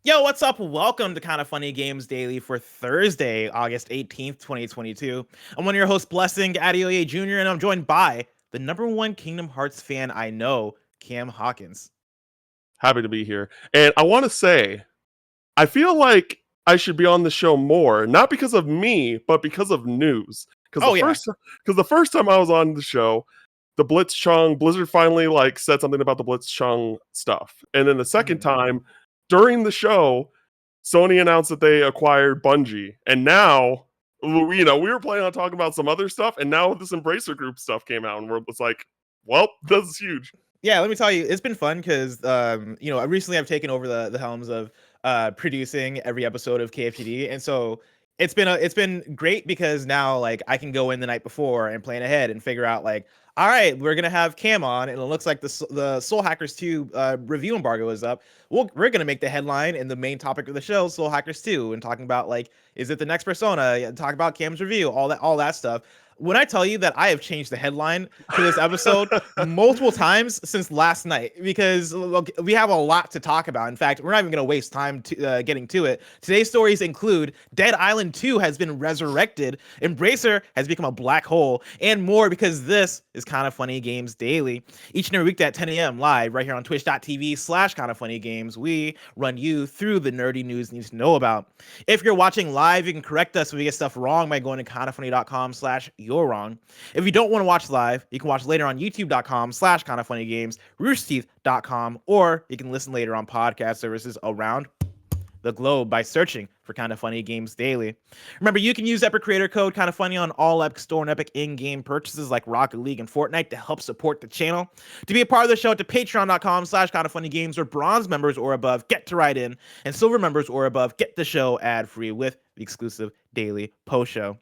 Yo, what's up? Welcome to Kinda Funny Games Daily for Thursday, August 18th, 2022. I'm one of your hosts, Blessing Adeoye Jr., and I'm joined by the number one Kingdom Hearts fan I know, Cam Hawkins. Happy to be here. And I want to say, I feel like I should be on the show more, not because of me, but because of news. Because Oh, yeah. the first time I was on the show, the Blizzard finally said something about the Blitzchung stuff. And then the second Mhm. time, during the show, Sony announced that they acquired Bungie. And now, we were planning on talking about some other stuff, and now this Embracer Group stuff came out, and it's like, well, this is huge. Yeah, let me tell you, it's been fun because, recently I've taken over the helms of producing every episode of KFGD, and so it's been great because now like I can go in the night before and plan ahead and figure out like, all right, we're gonna have Cam on, and it looks like the Soul Hackers 2 review embargo is up. We're gonna make the headline and the main topic of the show, Soul Hackers 2, and talking about like, is it the next Persona? Yeah, talk about Cam's review, all that stuff. When I tell you that I have changed the headline to this episode multiple times since last night because look, we have a lot to talk about. In fact, we're not even going to waste time getting to it. Today's stories include Dead Island 2 has been resurrected, Embracer has become a black hole, and more because this is Kinda Funny Games Daily. Each and every weekday at 10 a.m. live right here on twitch.tv/kindafunnygames, we run you through the nerdy news you need to know about. If you're watching live, you can correct us if we get stuff wrong by going to kindafunny.com/you're wrong. If you don't want to watch live, you can watch later on youtube.com/kindafunnygames, roosterteeth.com, or you can listen later on podcast services around the globe by searching for Kinda Funny Games Daily. Remember, you can use Epic Creator Code Kinda Funny on all Epic Store and Epic in-game purchases like Rocket League and Fortnite to help support the channel. To be a part of the show, to patreon.com/kindafunnygames, where bronze members or above get to write in, and silver members or above get the show ad-free with the exclusive daily post show.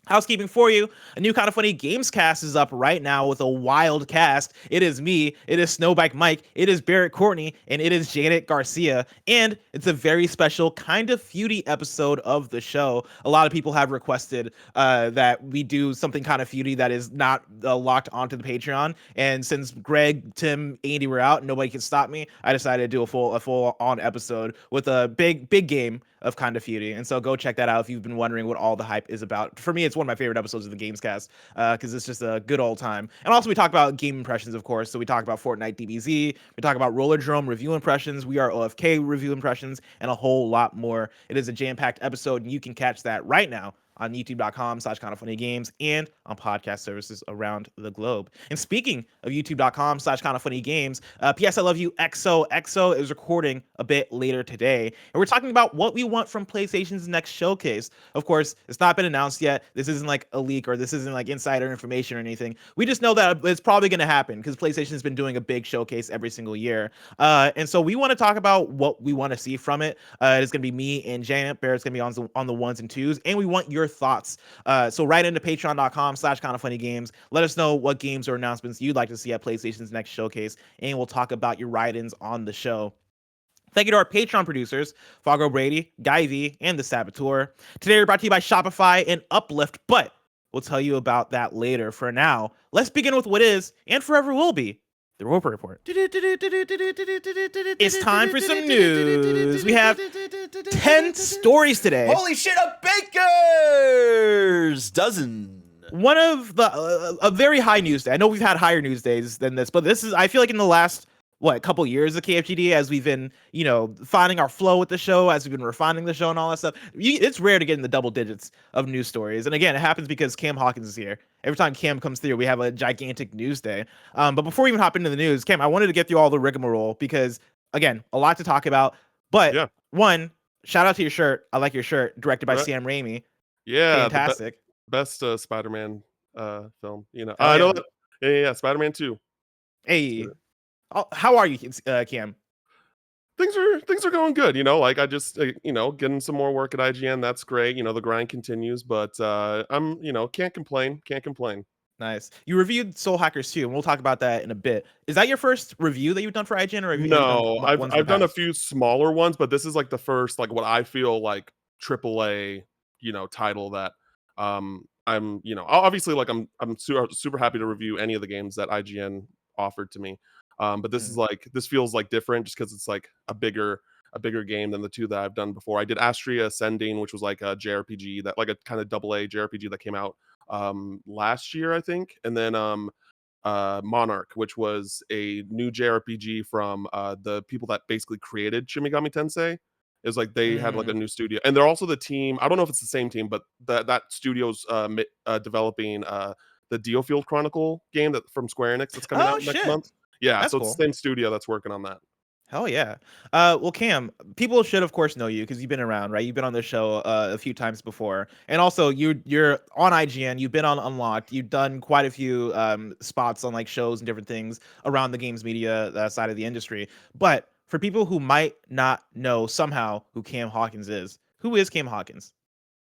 Housekeeping for you, a new Kinda Funny Gamescast is up right now with a wild cast. It is me, it is Snowbike Mike, it is Barrett Courtney, and it is Janet Garcia. And it's a very special Kinda Feudy episode of the show. A lot of people have requested that we do something Kinda Feudy that is not locked onto the Patreon. And since Greg, Tim, Andy were out, nobody can stop me. I decided to do a full on episode with a big game of Kinda Feudy. And so go check that out if you've been wondering what all the hype is about. For me, it's one of my favorite episodes of the Gamescast because it's just a good old time. And also we talk about game impressions, of course. So we talk about Fortnite DBZ, we talk about Rollerdrome review impressions, we are OFK review impressions, and a whole lot more. It is a jam-packed episode, and you can catch that right now on youtube.com/kindafunnygames and on podcast services around the globe. And speaking of youtube.com/kindafunnygames, PS I Love You XOXO is recording a bit later today. And we're talking about what we want from PlayStation's next showcase. Of course, it's not been announced yet. This isn't like a leak or this isn't like insider information or anything. We just know that it's probably going to happen because PlayStation's been doing a big showcase every single year. And so we want to talk about what we want to see from it. It's going to be me and Janet. Barrett's going to be on the ones and twos. And we want your thoughts. So write into patreon.com/kindafunnygames. Let us know what games or announcements you'd like to see at PlayStation's next showcase, and we'll talk about your write-ins on the show. Thank you to our Patreon producers, Fargo Brady, Guy V, and The Saboteur. Today we're brought to you by Shopify and Uplift, but we'll tell you about that later. For now, let's begin with what is, and forever will be, the Roper Report. It's time for some news. We have 10 stories today. Holy shit, a baker's dozen. One of the a very high news day. I know we've had higher news days than this, but this is, I feel like in the last couple years of KFGD, as we've been finding our flow with the show, as we've been refining the show and all that stuff, it's rare to get in the double digits of news stories. And again, it happens because Cam Hawkins is here. Every time Cam comes through, we have a gigantic news day. But before we even hop into the news, Cam, I wanted to get through all the rigmarole because again, a lot to talk about. But yeah. One, shout out to your shirt. I like your shirt, directed by Sam Raimi. Yeah, fantastic. Best Spider-Man film. I know that. Yeah, Spider-Man 2. Hey. How are you, Cam? Things are going good. I just getting some more work at IGN. That's great. The grind continues, but I'm can't complain. Nice. You reviewed Soul Hackers 2, and we'll talk about that in a bit. Is that your first review that you've done for IGN, or have you No, done I've done a few smaller ones, but this is like the first what I feel like AAA title that I'm obviously I'm super happy to review any of the games that IGN offered to me. But this is this feels like different just because it's like a bigger a bigger game than the two that I've done before. I did Astria Ascending, which was like a JRPG that like a kind of double A JRPG that came out last year, I think, and then Monarch, which was a new JRPG from the people that basically created Shin Megami Tensei. Is like they had like a Mm. new studio, and they're also the team. I don't know if it's the same team, but that studio's developing the Diofield Chronicle game that from Square Enix that's coming Oh out next shit, month. Yeah, that's so it's cool. the same studio that's working on that. Hell yeah. Well, Cam, people should of course know you because you've been around, right? You've been on this show a few times before, and also you're on IGN. You've been on Unlocked. You've done quite a few spots on like shows and different things around the games media side of the industry. But for people who might not know somehow who Cam Hawkins is, who is Cam Hawkins?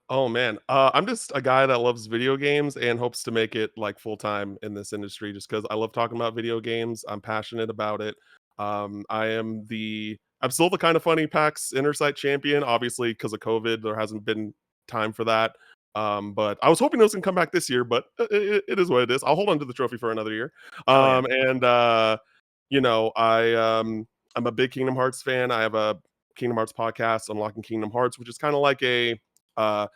Oh man, I'm just a guy that loves video games and hopes to make it like full time in this industry, just because I love talking about video games. I'm passionate about it. I'm still the Kind of Funny PAX Intersite champion. Obviously, because of COVID, there hasn't been time for that. But I was hoping those can come back this year, but it is what it is. I'll hold on to the trophy for another year. Hell yeah. And you know, I'm a big Kingdom Hearts fan. I have a Kingdom Hearts podcast, Unlocking Kingdom Hearts, which is kind of uh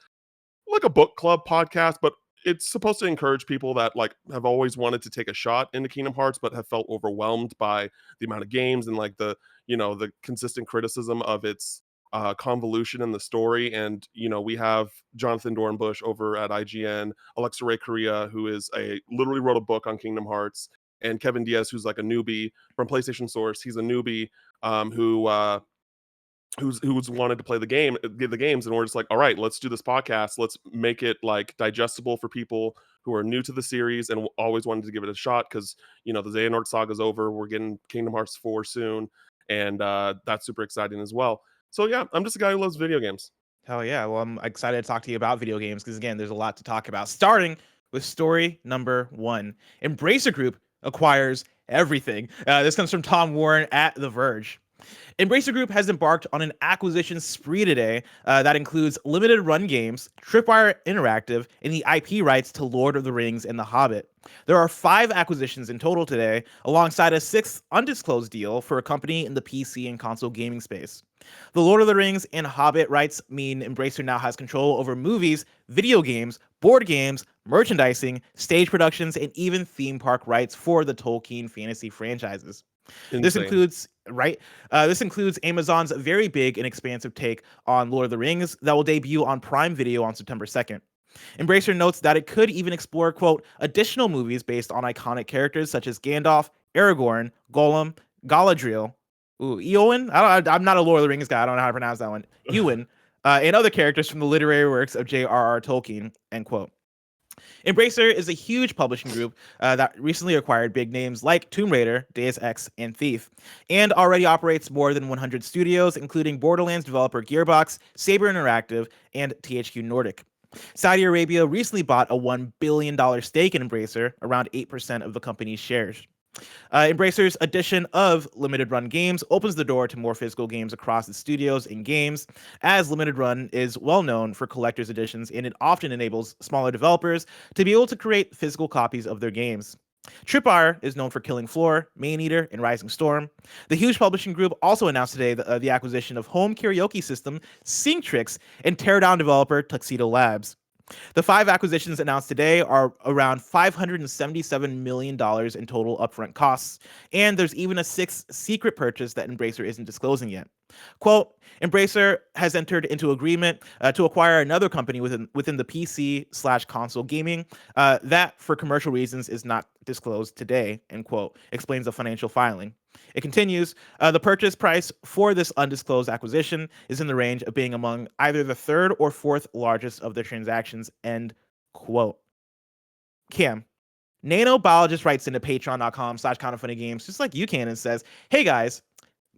like a book club podcast, but it's supposed to encourage people that like have always wanted to take a shot into Kingdom Hearts, but have felt overwhelmed by the amount of games and like the consistent criticism of its convolution in the story. And we have Jonathan Dornbush over at IGN, Alexa Ray Correa, who is literally wrote a book on Kingdom Hearts, and Kevin Diaz, who's like a newbie from PlayStation Source. He's a newbie who's wanted to play the games, and we're just like, all right, let's do this podcast, let's make it like digestible for people who are new to the series and always wanted to give it a shot, because the Xehanort saga's over, we're getting Kingdom Hearts 4 soon, and that's super exciting as well. So yeah, I'm just a guy who loves video games. Hell yeah. Well, I'm excited to talk to you about video games because, again, there's a lot to talk about. Starting with story number one. Embracer Group acquires everything. This comes from Tom Warren at The Verge. Embracer Group has embarked on an acquisition spree today that includes limited run games, Tripwire Interactive, and the IP rights to Lord of the Rings and The Hobbit. There are 5 acquisitions in total today, alongside a 6th undisclosed deal for a company in the PC and console gaming space. The Lord of the Rings and Hobbit rights mean Embracer now has control over movies, video games, board games, merchandising, stage productions, and even theme park rights for the Tolkien fantasy franchises. This Insane. includes this includes Amazon's very big and expansive take on Lord of the Rings that will debut on Prime Video on September 2nd. Embracer notes that it could even explore, quote, additional movies based on iconic characters such as Gandalf, Aragorn, Gollum, Galadriel, Eowyn. I'm not a Lord of the Rings guy. I don't know how to pronounce that one. Ewan, and other characters from the literary works of J.R.R. Tolkien, end quote. Embracer is a huge publishing group that recently acquired big names like Tomb Raider, Deus Ex, and Thief, and already operates more than 100 studios, including Borderlands developer Gearbox, Saber Interactive, and THQ Nordic. Saudi Arabia recently bought a $1 billion stake in Embracer, around 8% of the company's shares. Embracer's addition of limited run games opens the door to more physical games across its studios and games, as limited run is well known for collector's editions, and it often enables smaller developers to be able to create physical copies of their games. Tripwire is known for Killing Floor, Maneater, and Rising Storm. The huge publishing group also announced today the acquisition of home karaoke system Synctrix and Teardown developer Tuxedo Labs. The 5 acquisitions announced today are around $577 million in total upfront costs, and there's even a 6th secret purchase that Embracer isn't disclosing yet. Quote, Embracer has entered into agreement to acquire another company within the PC/console gaming that, for commercial reasons, is not disclosed today, end quote, explains the financial filing. It continues, the purchase price for this undisclosed acquisition is in the range of being among either the 3rd or 4th largest of their transactions, end quote. Cam, nanobiologist writes into patreon.com/kindafunnygames, just like you can, and says, hey guys,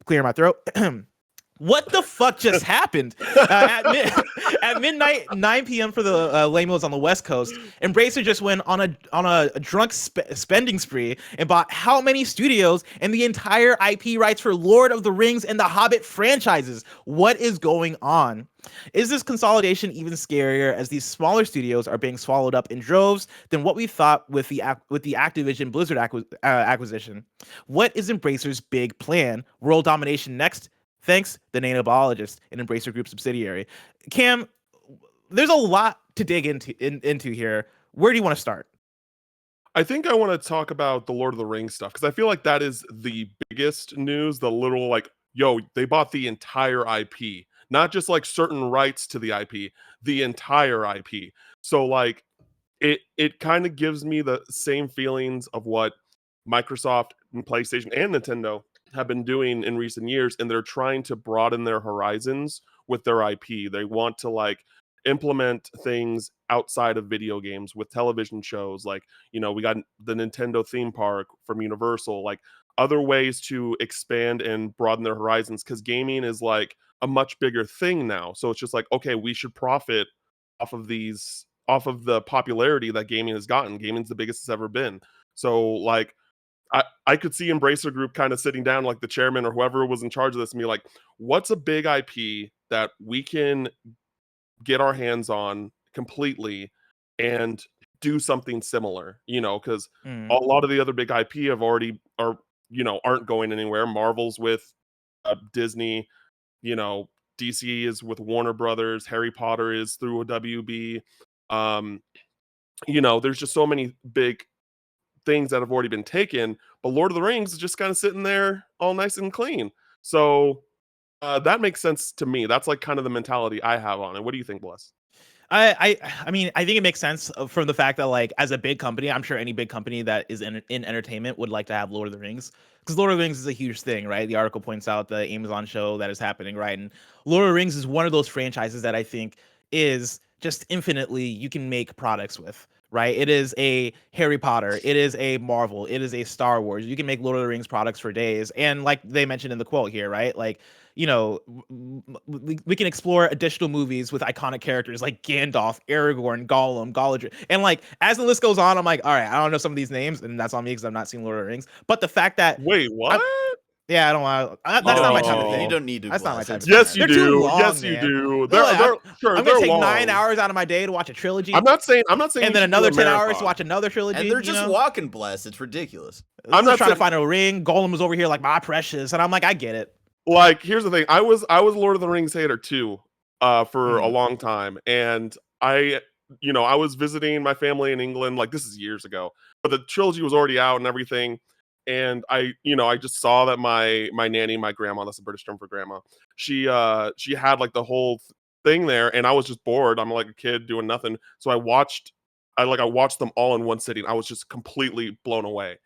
clear my throat. What the fuck just happened? At midnight, 9 p.m. for the lamos on the West Coast, Embracer just went on a drunk spending spree and bought how many studios and the entire IP rights for Lord of the Rings and the Hobbit franchises? What is going on? Is this consolidation even scarier as these smaller studios are being swallowed up in droves than what we thought with the Activision Blizzard acquisition? What is Embracer's big plan? World domination next? thanks the nanobiologist and Embracer Group subsidiary. Cam, there's a lot to dig into here. Where do you want to start? I think I want to talk about the Lord of the Rings stuff because I feel like that is the biggest news. The little like, yo, they bought the entire IP, not just like certain rights to the IP, the entire IP. So like, it kind of gives me the same feelings of what Microsoft and PlayStation and Nintendo have been doing in recent years, and they're trying to broaden their horizons with their IP. They want to like implement things outside of video games with television shows like, we got the Nintendo theme park from Universal, like other ways to expand and broaden their horizons because gaming is like a much bigger thing now. So it's just like, okay, we should profit off of the popularity that gaming has gotten. Gaming's the biggest it's ever been. So like I could see Embracer Group kind of sitting down, like the chairman or whoever was in charge of this, and be like, what's a big IP that we can get our hands on completely and do something similar, because a lot of the other big IP aren't going anywhere. Marvel's with Disney, DC is with Warner Brothers, Harry Potter is through a WB. There's just so many big things that have already been taken, but Lord of the Rings is just kind of sitting there all nice and clean. So that makes sense to me. That's like kind of the mentality I have on it. What do you think, Bless? I mean, I think it makes sense from the fact that, like, as a big company, I'm sure any big company that is in entertainment would like to have Lord of the Rings, because Lord of the Rings is a huge thing, right? The article points out the Amazon show that is happening, right? And Lord of the Rings is one of those franchises that I think is just infinitely you can make products with, right? It is a Harry Potter, it is a Marvel, it is a Star Wars. You can make Lord of the Rings products for days, and like they mentioned in the quote here, right? Like, we can explore additional movies with iconic characters like Gandalf, Aragorn, Gollum, Galadriel, and like as the list goes on, I'm like, all right, I don't know some of these names, and that's on me because I've not seen Lord of the Rings. But the fact that Wait, what? yeah, I don't want. That's not my type of thing. You don't need to. That's not my type of thing. Yes, you They're too do. long, Yes, you man. do. I'm they're gonna take long. 9 hours out of my day to watch a trilogy. I'm not saying. and you then should another do a 10 hours to marathon. watch another trilogy. And they're just walking, Bless. It's ridiculous. I'm not trying to find a ring. Gollum was over here like my precious, and I'm like, I get it. Like, here's the thing. I was Lord of the Rings hater too, for a long time, and I was visiting my family in England. Like, this is years ago, but the trilogy was already out and everything. And I just saw that my nanny, my grandma, that's a British term for grandma, she had like the whole thing there, and I was just bored. I'm like a kid doing nothing, so I watched them all in one sitting. I was just completely blown away.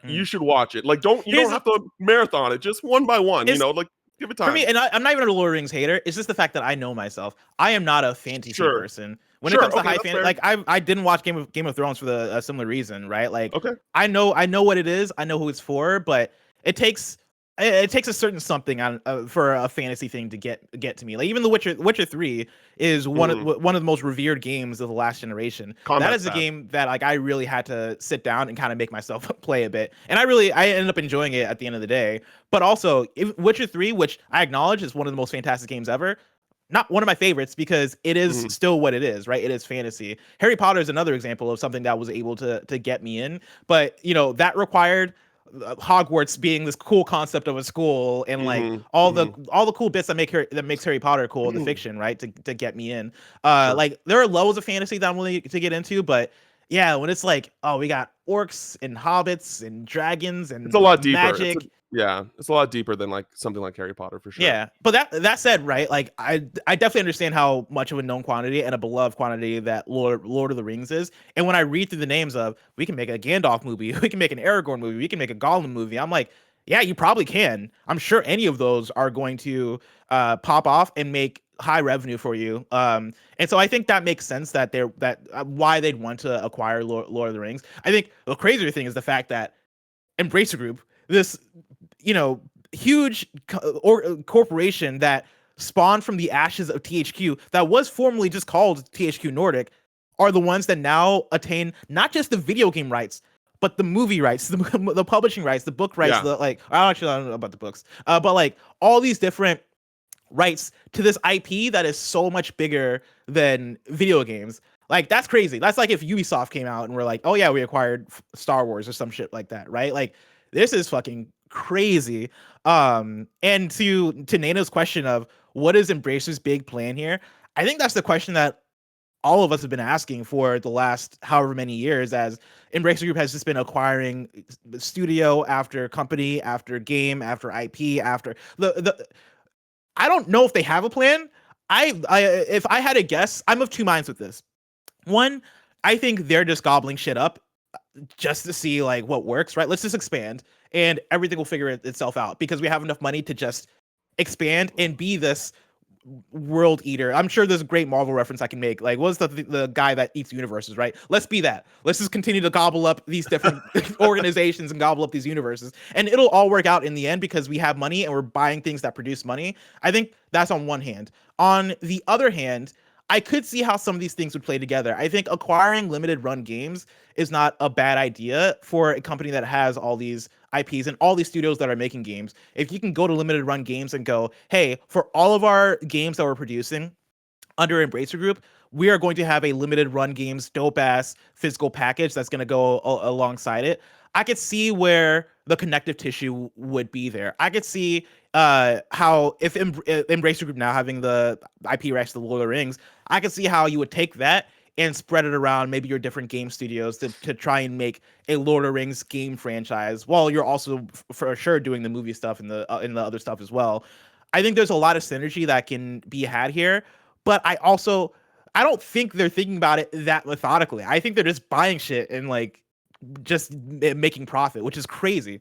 You should watch it. Like, you don't have to marathon it, just one by one. Like, give it time. For me, and I'm not even a Lord of the Rings hater. It's just the fact that I know myself. I am not a fantasy person. When it comes to high fantasy, like I didn't watch Game of Thrones for a similar reason, right? Like, okay, I know what it is. I know who it's for, but it takes a certain something on for a fantasy thing to get to me. Like, even The Witcher 3 is one of the most revered games of the last generation. That is a game that like I really had to sit down and kind of make myself play a bit, and I ended up enjoying it at the end of the day. But also, Witcher 3, which I acknowledge is one of the most fantastic games ever, not one of my favorites because it is still what it is, right? It is fantasy. Harry Potter is another example of something that was able to get me in, but that required Hogwarts being this cool concept of a school, and like all the cool bits that makes Harry Potter cool in the fiction, right? To get me in. Sure. Like, there are levels of fantasy that I'm willing to get into, but yeah, when it's like, oh, we got orcs and hobbits and dragons and it's a lot deeper. Magic. It's a lot deeper than like something like Harry Potter, for sure. Yeah, but that said, right, like I definitely understand how much of a known quantity and a beloved quantity that Lord of the Rings is. And when I read through the names of, we can make a Gandalf movie, we can make an Aragorn movie, we can make a Gollum movie, I'm like, yeah, you probably can. I'm sure any of those are going to pop off and make high revenue for you. And so I think that makes sense that why they'd want to acquire Lord of the Rings. I think the crazier thing is the fact that Embracer Group, this huge corporation that spawned from the ashes of THQ, that was formerly just called THQ Nordic, are the ones that now attain not just the video game rights, but the movie rights, the publishing rights, the book rights. Yeah. I don't know about the books, but like all these different rights to this IP that is so much bigger than video games. Like, that's crazy. That's like if Ubisoft came out and were like, oh yeah, we acquired Star Wars or some shit like that, right? Like, this is fucking crazy. And to Nano's question of what is Embracer's big plan here, I think that's the question that all of us have been asking for the last however many years, as Embracer Group has just been acquiring studio after company after game after IP after the I don't know if they have a plan. I if I had a guess, I'm of two minds with this. One, I think they're just gobbling shit up just to see like what works, right? Let's just expand and everything will figure itself out because we have enough money to just expand and be this world eater. I'm sure there's a great Marvel reference I can make. Like, what's the guy that eats universes, right? Let's be that. Let's just continue to gobble up these different organizations and gobble up these universes. And it'll all work out in the end because we have money and we're buying things that produce money. I think that's on one hand. On the other hand, I could see how some of these things would play together. I think acquiring limited run games is not a bad idea for a company that has all these IPs and all these studios that are making games. If you can go to limited run games and go, hey, for all of our games that we're producing under Embracer Group, we are going to have a limited run games dope ass physical package that's going to go alongside it. I could see where the connective tissue would be there. I could see how if Embracer Group now having the IP rights to the Lord of the Rings, I could see how you would take that and spread it around maybe your different game studios to try and make a Lord of the Rings game franchise while you're also for sure doing the movie stuff and the other stuff as well. I think there's a lot of synergy that can be had here, but I don't think they're thinking about it that methodically. I think they're just buying shit and like just making profit, which is crazy.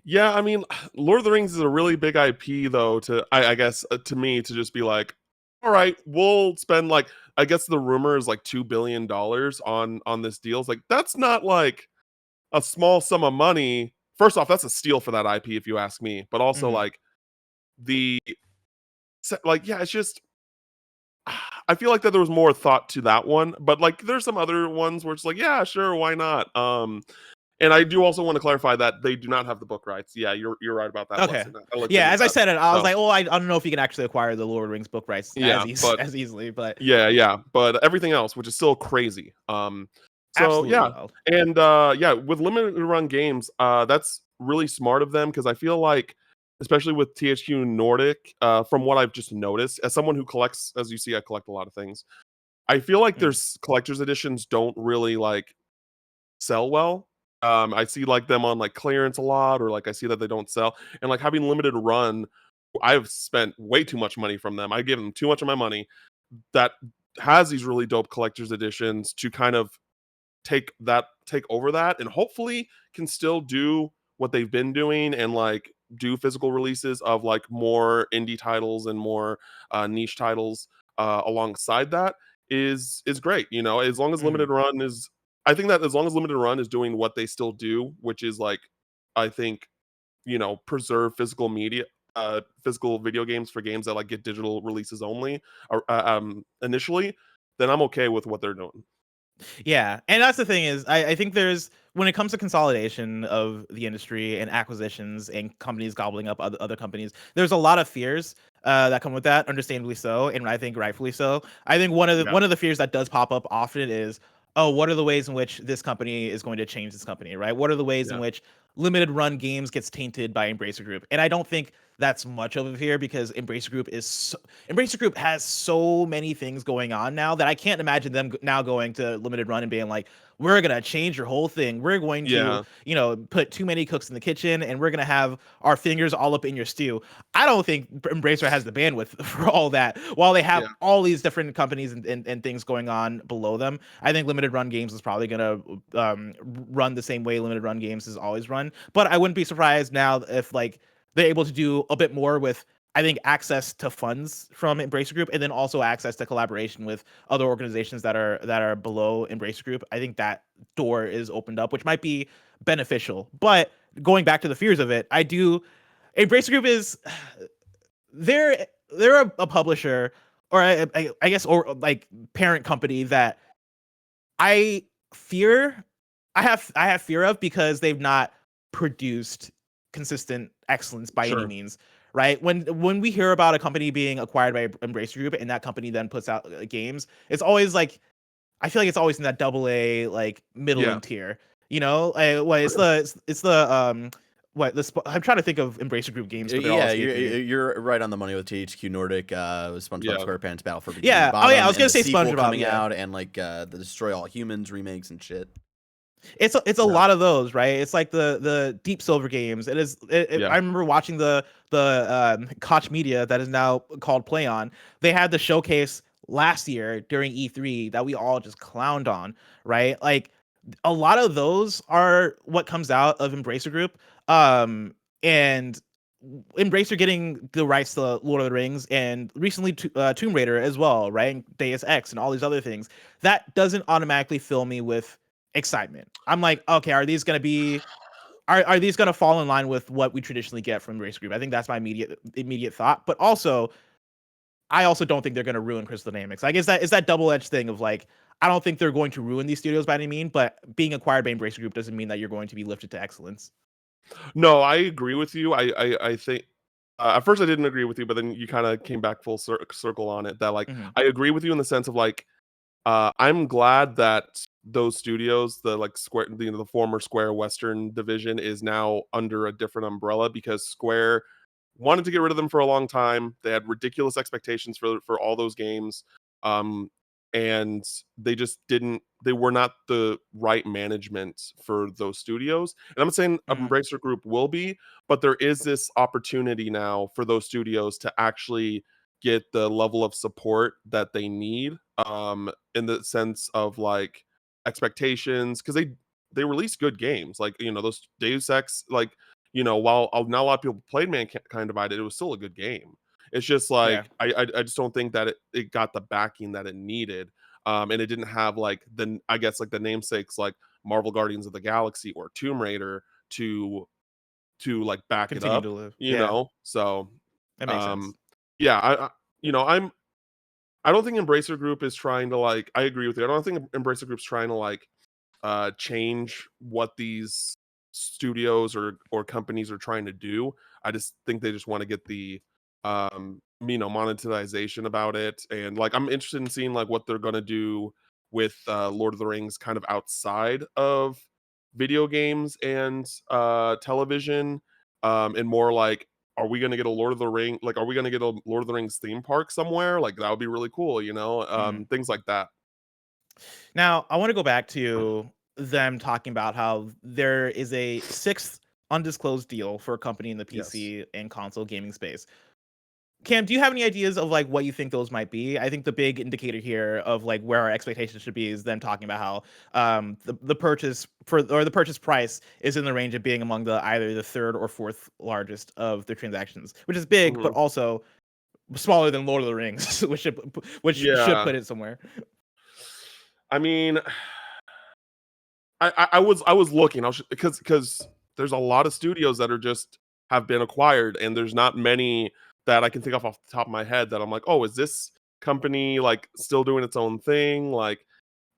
Yeah, I mean, Lord of the Rings is a really big IP, though. I guess to me to just be like, all right, we'll spend like I guess the rumor is like $2 billion on this deal. It's like that's not like a small sum of money. First off, that's a steal for that IP, if you ask me. But also like the like yeah, it's just I feel like that there was more thought to that one. But like there's some other ones where it's like yeah, sure, why not? And I do also want to clarify that they do not have the book rights. Yeah, you're right about that. Okay. Yeah, as I said it, I was like, well, I don't know if you can actually acquire the Lord of the Rings book rights as easily, but yeah. But everything else, which is still crazy. So absolutely yeah, wild. and yeah, with limited run games, that's really smart of them because I feel like, especially with THQ Nordic, from what I've just noticed, as someone who collects, as you see, I collect a lot of things. I feel like their collector's editions don't really like sell well. I see like them on like clearance a lot, or like I see that they don't sell. And like having limited run, I've spent way too much money from them. I give them too much of my money that has these really dope collector's editions to kind of take over that and hopefully can still do what they've been doing and like do physical releases of like more indie titles and more niche titles alongside that is great, you know, as long as limited run is I think that as long as limited run is doing what they still do, which is like I think, you know, preserve physical media, physical video games for games that like get digital releases only or initially, then I'm okay with what they're doing. Yeah, and that's the thing is, I think there's when it comes to consolidation of the industry and acquisitions and companies gobbling up other companies, there's a lot of fears that come with that, understandably so, and I think rightfully so. I think one of the fears that does pop up often is, oh, what are the ways in which this company is going to change this company, right? What are the ways in which limited run games gets tainted by Embracer Group? And I don't think that's much of a fear because Embracer Group has so many things going on now that I can't imagine them now going to limited run and being like, we're going to change your whole thing. We're going to, you know, put too many cooks in the kitchen and we're going to have our fingers all up in your stew. I don't think Embracer has the bandwidth for all that while they have all these different companies and things going on below them. I think limited run games is probably going to run the same way limited run games has always run. But I wouldn't be surprised now if like they're able to do a bit more with, I think, access to funds from Embracer Group and then also access to collaboration with other organizations that are below Embracer Group. I think that door is opened up, which might be beneficial. But going back to the fears of it, Embracer Group is they're a publisher or I guess or like parent company that I have fear of because they've not produced consistent excellence by any means, right? When we hear about a company being acquired by Embracer Group and that company then puts out games, it's always like I feel like it's always in that double A like middling tier. You know, what it's the I'm trying to think of Embracer Group games, but they're all Yeah, escaping me. you're right on the money with THQ Nordic, SpongeBob Yeah. SquarePants, Battle for Bikini Yeah. Bottom, Oh yeah, I was and gonna the say sequel SpongeBob. coming Yeah. out, and like the Destroy All Humans remakes and shit. It's a Yeah. lot of those, right? It's like the Deep Silver games. Yeah. I remember watching the Koch Media that is now called PlayOn. They had the showcase last year during E3 that we all just clowned on, right? Like a lot of those are what comes out of Embracer Group. And Embracer getting the rights to Lord of the Rings and recently Tomb Raider as well, right? And Deus Ex and all these other things. That doesn't automatically fill me with excitement. I'm like, okay, are these gonna fall in line with what we traditionally get from Embracer Group? I think that's my immediate thought. But also, I also don't think they're gonna ruin Crystal Dynamics. Like, is that double-edged thing of like, I don't think they're going to ruin these studios by any means, but being acquired by Embracer Group doesn't mean that you're going to be lifted to excellence. No, I agree with you. I think at first I didn't agree with you, but then you kind of came back full circle on it. That like Mhm. I agree with you in the sense of like I'm glad that those studios, the like Square, the former Square Western division, is now under a different umbrella because Square wanted to get rid of them for a long time. They had ridiculous expectations for all those games, um, and they just didn't. They were not the right management for those studios. And I'm not saying Mhm. Embracer Group will be, but there is this opportunity now for those studios to actually get the level of support that they need in the sense of like expectations because they release good games like those Deus Ex like while not a lot of people played Mankind Divided, it was still a good game. It's just Yeah. like I just don't think that it got the backing that it needed, and it didn't have like I guess like the namesakes like Marvel Guardians of the Galaxy or Tomb Raider to like back it Continue up, to live. Yeah, So that makes sense. um yeah, I don't think Embracer Group is trying to like I agree with you. I don't think Embracer Group's trying to like change what these studios or companies are trying to do. I just think they just want to get the monetization about it. And like I'm interested in seeing like what they're gonna do with Lord of the Rings kind of outside of video games and television. And more like are we gonna get a Lord of the Ring like are we gonna get a Lord of the Rings theme park somewhere? Like that would be really cool, Mhm. things like that. Now, I want to go back to them talking about how there is a sixth undisclosed deal for a company in the Yes. PC and console gaming space. Cam, do you have any ideas of like what you think those might be? I think the big indicator here of like where our expectations should be is them talking about how the purchase price is in the range of being among the either the third or fourth largest of their transactions, which is big, but Mhm. also smaller than Lord of the Rings, which should Yeah. put it somewhere. I mean, I was looking. I was because there's a lot of studios that are just have been acquired, and there's not many that I can think of off the top of my head that I'm like, oh, is this company like still doing its own thing? Like,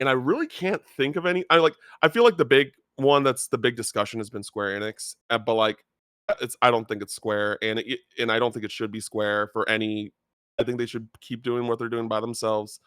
and I really can't think of any. I feel like the big one that's the big discussion has been Square Enix, but like I don't think it's Square, and I don't think it should be Square for any. I think they should keep doing what they're doing by themselves,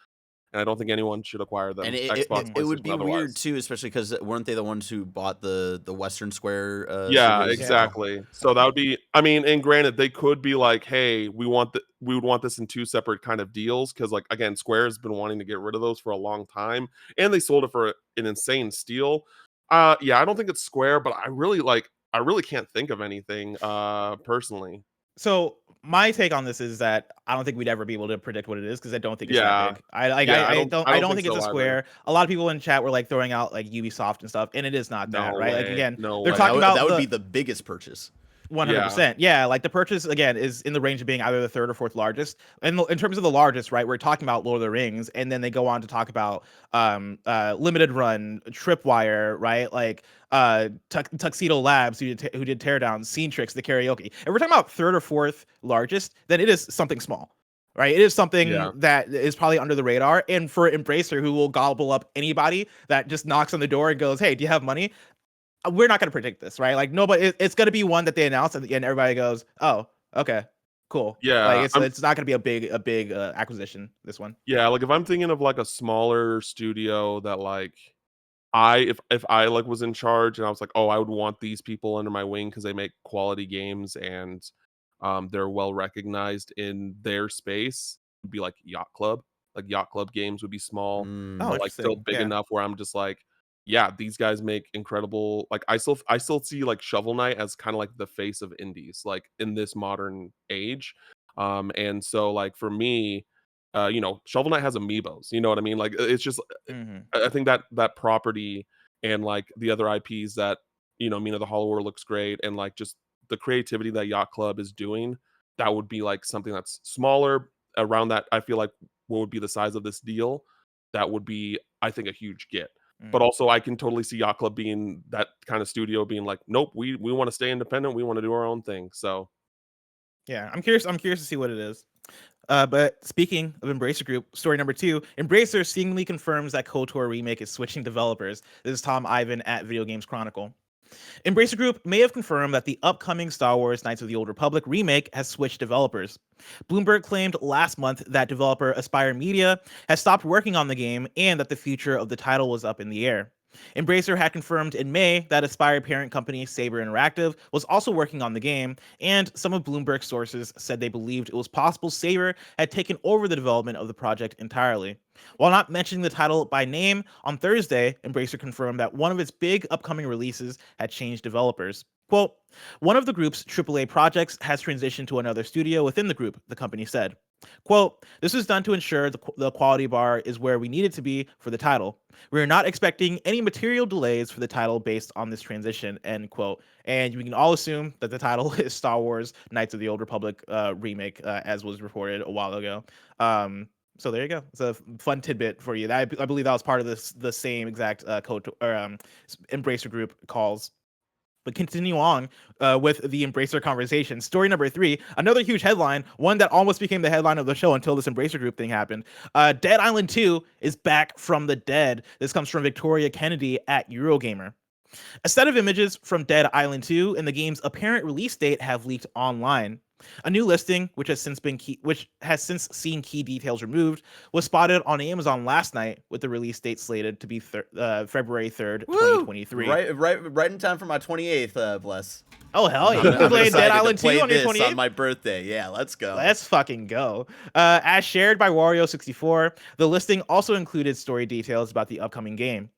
and I don't think anyone should acquire And them. it, Xbox, it, Mhm. it would PlayStation, be weird otherwise. too, especially because weren't they the ones who bought the Western Square Yeah, studios as Yeah. well? exactly. So that would be I mean, and granted, they could be like, "Hey, we would want this in two separate kind of deals," because like again, Square has been wanting to get rid of those for a long time, and they sold it for an insane steal. Yeah, I don't think it's Square, but I really can't think of anything personally. So my take on this is that I don't think we'd ever be able to predict what it is because I don't think it's that Yeah. big. I like Yeah, I I don't don't think think it's a so either. Square. A lot of people in chat were like throwing out like Ubisoft and stuff, and it is not that, No right? Like way. again, No they're Oh, that talking way. would about that would the be the biggest purchase. Yeah. 100%. Yeah, like the purchase again is in the range of being either the third or fourth largest. And in terms of the largest, right, we're talking about Lord of the Rings, and then they go on to talk about limited run, Tripwire, right? Like Tuxedo Labs who did Teardown, Scene Tricks, the karaoke. If we're talking about third or fourth largest, then it is something small. Right, it is something Yeah. that is probably under the radar, and for Embracer, who will gobble up anybody that just knocks on the door and goes, "Hey, do you have money?" We're not going to predict this, right? Like nobody, it's going to be one that they announce and everybody goes, "Oh, okay, cool." Like Yeah. it's not going to be a big acquisition. This one. Yeah, like if I'm thinking of like a smaller studio that like if I like was in charge and I was like, oh, I would want these people under my wing because they make quality games and they're well recognized in their space. It'd be like Yacht Club. Like Yacht Club games would be small, Oh, but like still interesting. big Yeah. enough where I'm just like, yeah, these guys make incredible. Like I still see like Shovel Knight as kind of like the face of indies, like in this modern age. And so like for me, Shovel Knight has amiibos. You know what I mean? Like it's just Mhm. I think that that property and like the other IPs that Mina the Hollower looks great, and like just the creativity that Yacht Club is doing, that would be like something that's smaller around that. I feel like what would be the size of this deal, that would be I think a huge get. But Mm. also I can totally see Yacht Club being that kind of studio being like, nope, we want to stay independent, we want to do our own thing. So Yeah, I'm curious. I'm curious to see what it is. But speaking of Embracer Group, story number 2, Embracer seemingly confirms that KOTOR Remake is switching developers. This is Tom Ivan at Video Games Chronicle. Embracer Group may have confirmed that the upcoming Star Wars Knights of the Old Republic remake has switched developers. Bloomberg claimed last month that developer Aspire Media has stopped working on the game and that the future of the title was up in the air. Embracer had confirmed in May that Aspire parent company Saber Interactive was also working on the game, and some of Bloomberg's sources said they believed it was possible Saber had taken over the development of the project entirely. While not mentioning the title by name, on Thursday, Embracer confirmed that one of its big upcoming releases had changed developers. Quote, one of the group's AAA projects has transitioned to another studio within the group, the company said. Quote, this was done to ensure the quality bar is where we need it to be for the title. We are not expecting any material delays for the title based on this transition, end quote. And we can all assume that the title is Star Wars Knights of the Old Republic remake, as was reported a while ago. So there you go. It's a fun tidbit for you. I believe that was part of the same exact code Embracer Group calls. But continue on with the Embracer conversation. Story number 3, another huge headline, one that almost became the headline of the show until this Embracer Group thing happened. Dead Island 2 is back from the dead. This comes from Victoria Kennedy at Eurogamer. A set of images from Dead Island 2 and the game's apparent release date have leaked online. A new listing, which has since seen key details removed, was spotted on Amazon last night, with the release date slated to be February 3rd, 2023. Right in time for my 28th, bless. Oh hell yeah! I'm Playing Dead excited to Island 2 play on your this 28th? on my birthday. Yeah, let's go. Let's fucking go. As shared by Wario64, the listing also included story details about the upcoming game.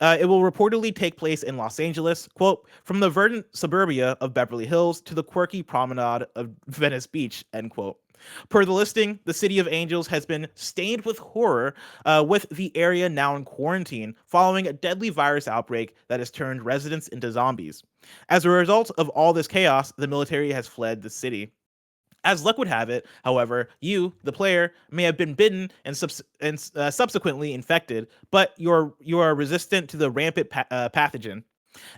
It will reportedly take place in Los Angeles, quote, from the verdant suburbia of Beverly Hills to the quirky promenade of Venice Beach, end quote. Per the listing, the City of Angels has been stained with horror, with the area now in quarantine following a deadly virus outbreak that has turned residents into zombies. As a result of all this chaos, the military has fled the city. As luck would have it, however, you, the player, may have been bitten and subsequently infected, but you are resistant to the rampant pathogen.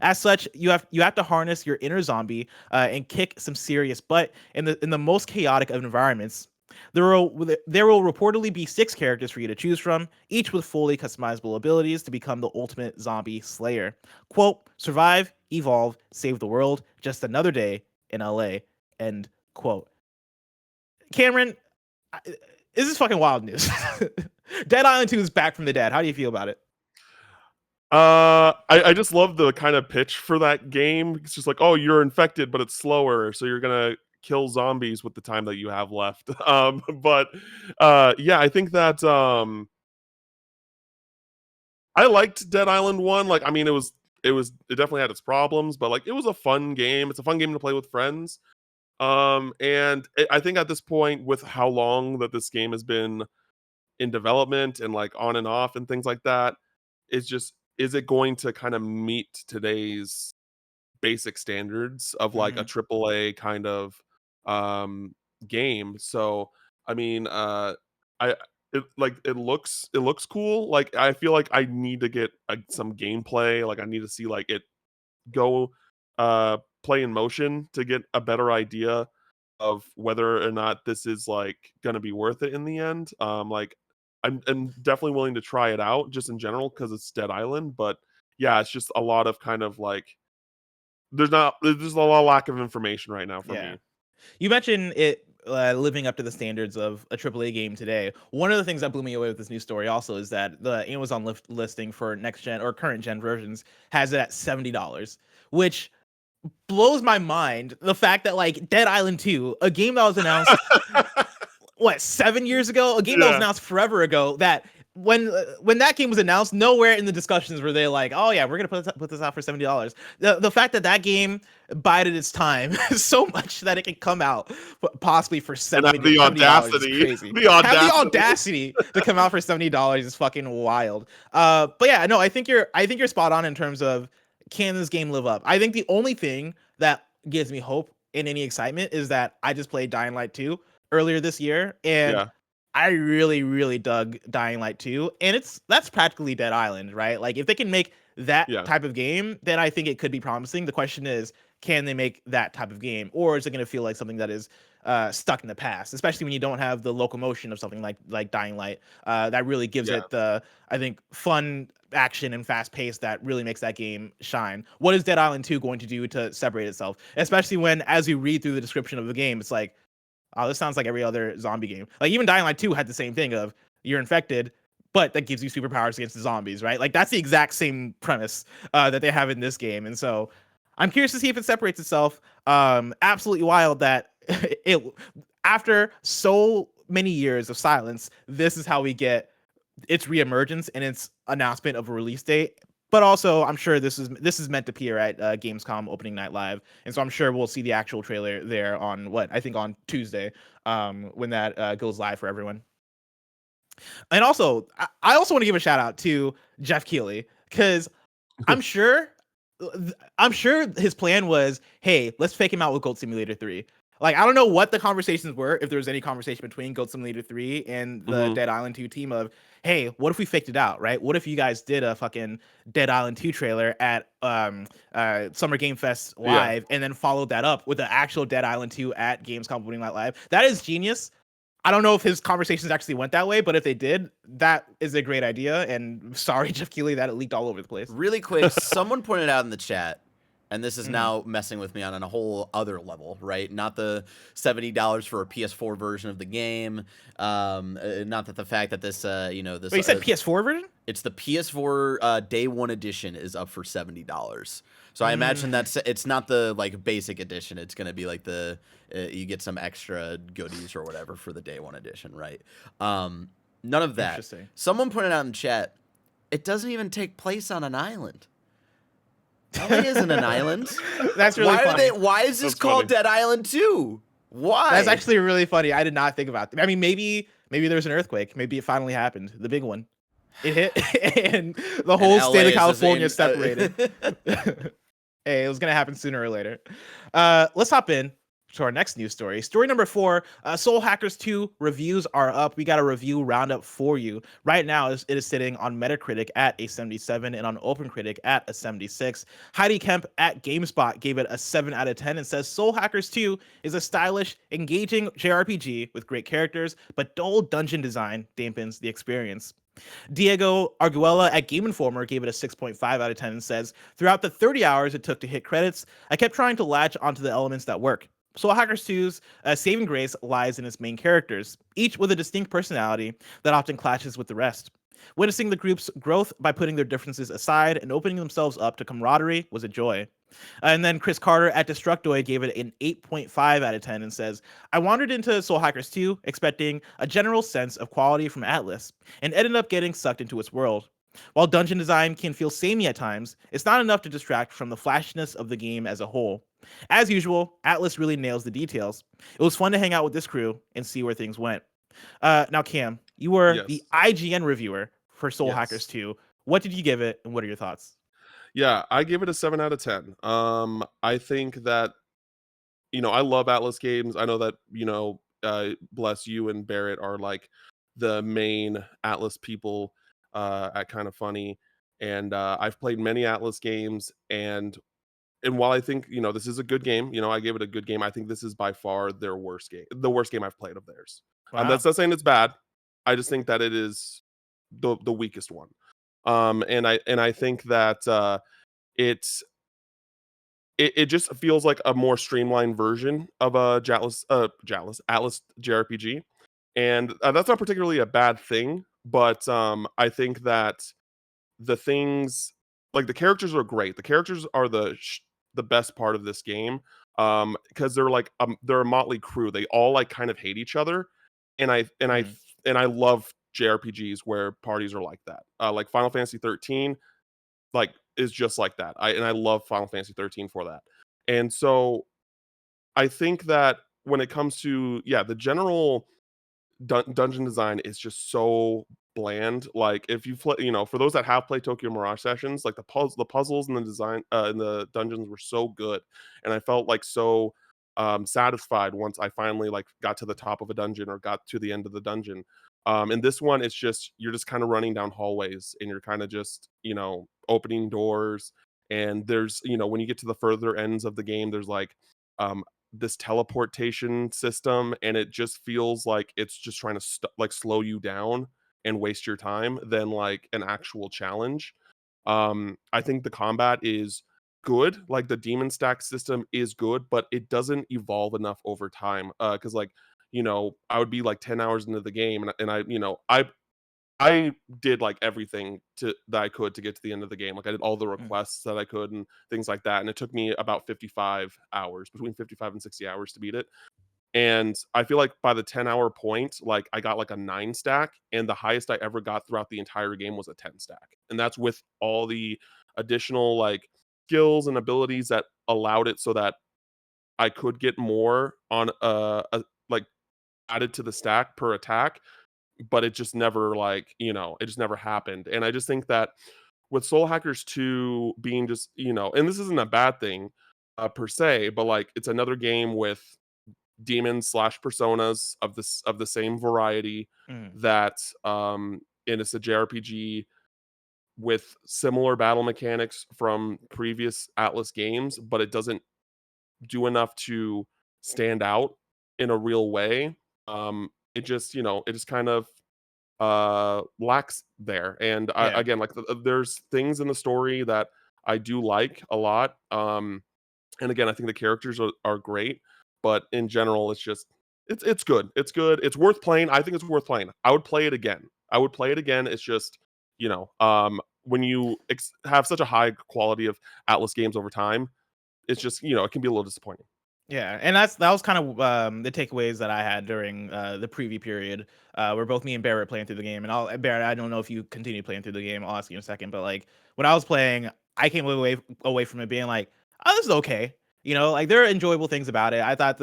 As such, you have to harness your inner zombie and kick some serious butt in the most chaotic of environments. There will reportedly be 6 characters for you to choose from, each with fully customizable abilities to become the ultimate zombie slayer. Quote, survive, evolve, save the world, just another day in LA, end quote. Cameron, this is fucking wild news. Dead Island 2 is back from the dead. How do you feel about it? I just love the kind of pitch for that game. It's just like, oh, you're infected, but it's slower, so you're gonna kill zombies with the time that you have left. But yeah, I think that I liked Dead Island 1. Like, I mean, it definitely had its problems, but like it was a fun game. It's a fun game to play with friends. And I think at this point, with how long that this game has been in development and like on and off and things like that, it's just, is it going to kind of meet today's basic standards of like a triple A kind of um game? So I mean, I it looks cool. Like I feel like I need to get some gameplay. Like I need to see like it go play in motion to get a better idea of whether or not this is like gonna be worth it in the end. Like I'm definitely willing to try it out just in general because it's Dead Island, but yeah, it's just a lot of kind of like there's a lot of lack of information right now for Yeah. me. You mentioned it living up to the standards of a AAA game today. One of the things that blew me away with this new story also is that the Amazon listing for next gen or current gen versions has it at $70, which blows my mind. The fact that like Dead Island 2, a game that was announced what 7 years ago, a game that was Yeah. announced forever ago, that when that game was announced, nowhere in the discussions were they like, oh yeah, we're gonna put this out for $70. The fact that that game bided its time so much that it can come out possibly for $70 the audacity, is crazy. the audacity. Have the audacity to come out for $70 is fucking wild. But yeah, no, I think you're spot on in terms of, can this game live up? I think the only thing that gives me hope and any excitement is that I just played Dying Light 2 earlier this year, and Yeah. I really dug Dying Light 2, and that's practically Dead Island, right? Like if they can make that type of game, then I think it could be promising. The question is, can they make that type of game, or is it going to feel like something that is stuck in the past, especially when you don't have the locomotion of something like Dying Light that really gives it the, I think, fun action and fast pace that really makes that game shine. What is Dead Island 2 going to do to separate itself, especially when, as you read through the description of the game, it's like, oh, this sounds like every other zombie game. Like even Dying Light 2 had the same thing of, you're infected, but that gives you superpowers against the zombies, right? Like that's the exact same premise that they have in this game. And so I'm curious to see if it separates itself. Absolutely wild that it, after so many years of silence, this is how we get its reemergence and its announcement of a release date. But also, I'm sure this is meant to appear at Gamescom opening night live, and so I'm sure we'll see the actual trailer there on on Tuesday, when that goes live for everyone. And also, I also want to give a shout out to Jeff Keighley, because I'm sure his plan was, hey, let's fake him out with Goat Simulator 3. Like, I don't know what the conversations were, if there was any conversation between Goat Simulator 3 and the Dead Island 2 team of, hey, what if we faked it out, right? What if you guys did a fucking Dead Island 2 trailer at Summer Game Fest Live, and then followed that up with the actual Dead Island 2 at Gamescom Opening Night Live? That is genius. I don't know if his conversations actually went that way, but if they did, that is a great idea. And sorry, Jeff Keighley, that it leaked all over the place. Really quick, someone pointed out in the chat, and this is now messing with me on a whole other level, right? Not the $70 for a PS4 version of the game. Not that the fact that this, this. Wait, you said PS4 version? It's the PS4 Day One edition is up for $70. So I imagine it's not the like basic edition. It's gonna be like the you get some extra goodies or whatever for the Day One edition, right? None of that. Interesting. Someone pointed out in chat, it doesn't even take place on an island. LA isn't an island. That's really funny. Why is this called Dead Island 2? Why? That's actually really funny. I did not think about that. I mean, maybe there's an earthquake. Maybe it finally happened. The big one. It hit, and the whole state of California separated. Hey, it was going to happen sooner or later. Let's hop in to our next news story. Story number 4, Soul Hackers 2 reviews are up. We got a review roundup for you. Right now, it is sitting on Metacritic at a 77 and on OpenCritic at a 76. Heidi Kemp at GameSpot gave it a 7 out of 10 and says Soul Hackers 2 is a stylish, engaging JRPG with great characters, but dull dungeon design dampens the experience. Diego Arguella at Game Informer gave it a 6.5 out of 10 and says, throughout the 30 hours it took to hit credits, I kept trying to latch onto the elements that work. Soul Hackers 2's saving grace lies in its main characters, each with a distinct personality that often clashes with the rest. Witnessing the group's growth by putting their differences aside and opening themselves up to camaraderie was a joy. And then Chris Carter at Destructoid gave it an 8.5 out of 10 and says, I wandered into Soul Hackers 2 expecting a general sense of quality from Atlas and ended up getting sucked into its world. While dungeon design can feel samey at times, it's not enough to distract from the flashiness of the game as a whole. As usual, Atlas really nails the details. It was fun to hang out with this crew and see where things went. Now, Cam, you were the IGN reviewer for Soul Hackers 2. What did you give it, and what are your thoughts? Yeah, I gave it a 7 out of 10. I think that, I love Atlas games. I know that, bless you and Barrett are like the main Atlas people at Kinda Funny. And I've played many Atlas games, and while I think, this is a good game, I gave it a good game. I think this is by far their worst game, the worst game I've played of theirs. Wow. That's not saying it's bad. I just think that it is the weakest one. And I think that it's it just feels like a more streamlined version of a Atlas JRPG, and that's not particularly a bad thing. But I think that the things like the characters are great. The characters are the best part of this game, because they're a motley crew. They all like kind of hate each other, and Mm. I love JRPGs where parties are like that. Like Final Fantasy 13, like is just like that. I love Final Fantasy 13 for that. And so I think that when it comes to the general dungeon design is just so bland. Like if you play, for those that have played Tokyo Mirage Sessions, like the puzzles and the design in the dungeons were so good, and I felt like so satisfied once I finally like got to the top of a dungeon or got to the end of the dungeon. In this one, it's just you're just kind of running down hallways and you're kind of just opening doors. And there's when you get to the further ends of the game, there's like um, this teleportation system, and it just feels like it's just trying to like slow you down and waste your time than like an actual challenge. I think the combat is good, like the demon stack system is good, but it doesn't evolve enough over time. Because like I would be like 10 hours into the game, and I did like everything that I could to get to the end of the game. Like I did all the Mm. requests that I could and things like that. And it took me about 55 hours, between 55 and 60 hours to beat it. And I feel like by the 10-hour point, like I got like a 9 stack, and the highest I ever got throughout the entire game was a 10 stack. And that's with all the additional like skills and abilities that allowed it so that I could get more on like added to the stack per attack, but it just never like it just never happened. And I just think that with Soul Hackers 2 being just and this isn't a bad thing per se, but like it's another game with demons slash personas of the same variety Mm. that and it's a JRPG with similar battle mechanics from previous Atlas games, but it doesn't do enough to stand out in a real way. It just it just kind of lacks there. And Yeah. again, like there's things in the story that I do like a lot. And again, I think the characters are great, but in general, it's just it's good. It's good. It's worth playing. I think it's worth playing. I would play it again. I would play it again. It's just when you have such a high quality of Atlas games over time, it's just it can be a little disappointing. Yeah, and that was kind of the takeaways that I had during the preview period, where both me and Barrett playing through the game. And Barrett, I don't know if you continue playing through the game. I'll ask you in a second. But like when I was playing, I came away from it being like, oh, this is okay. Like there are enjoyable things about it. I thought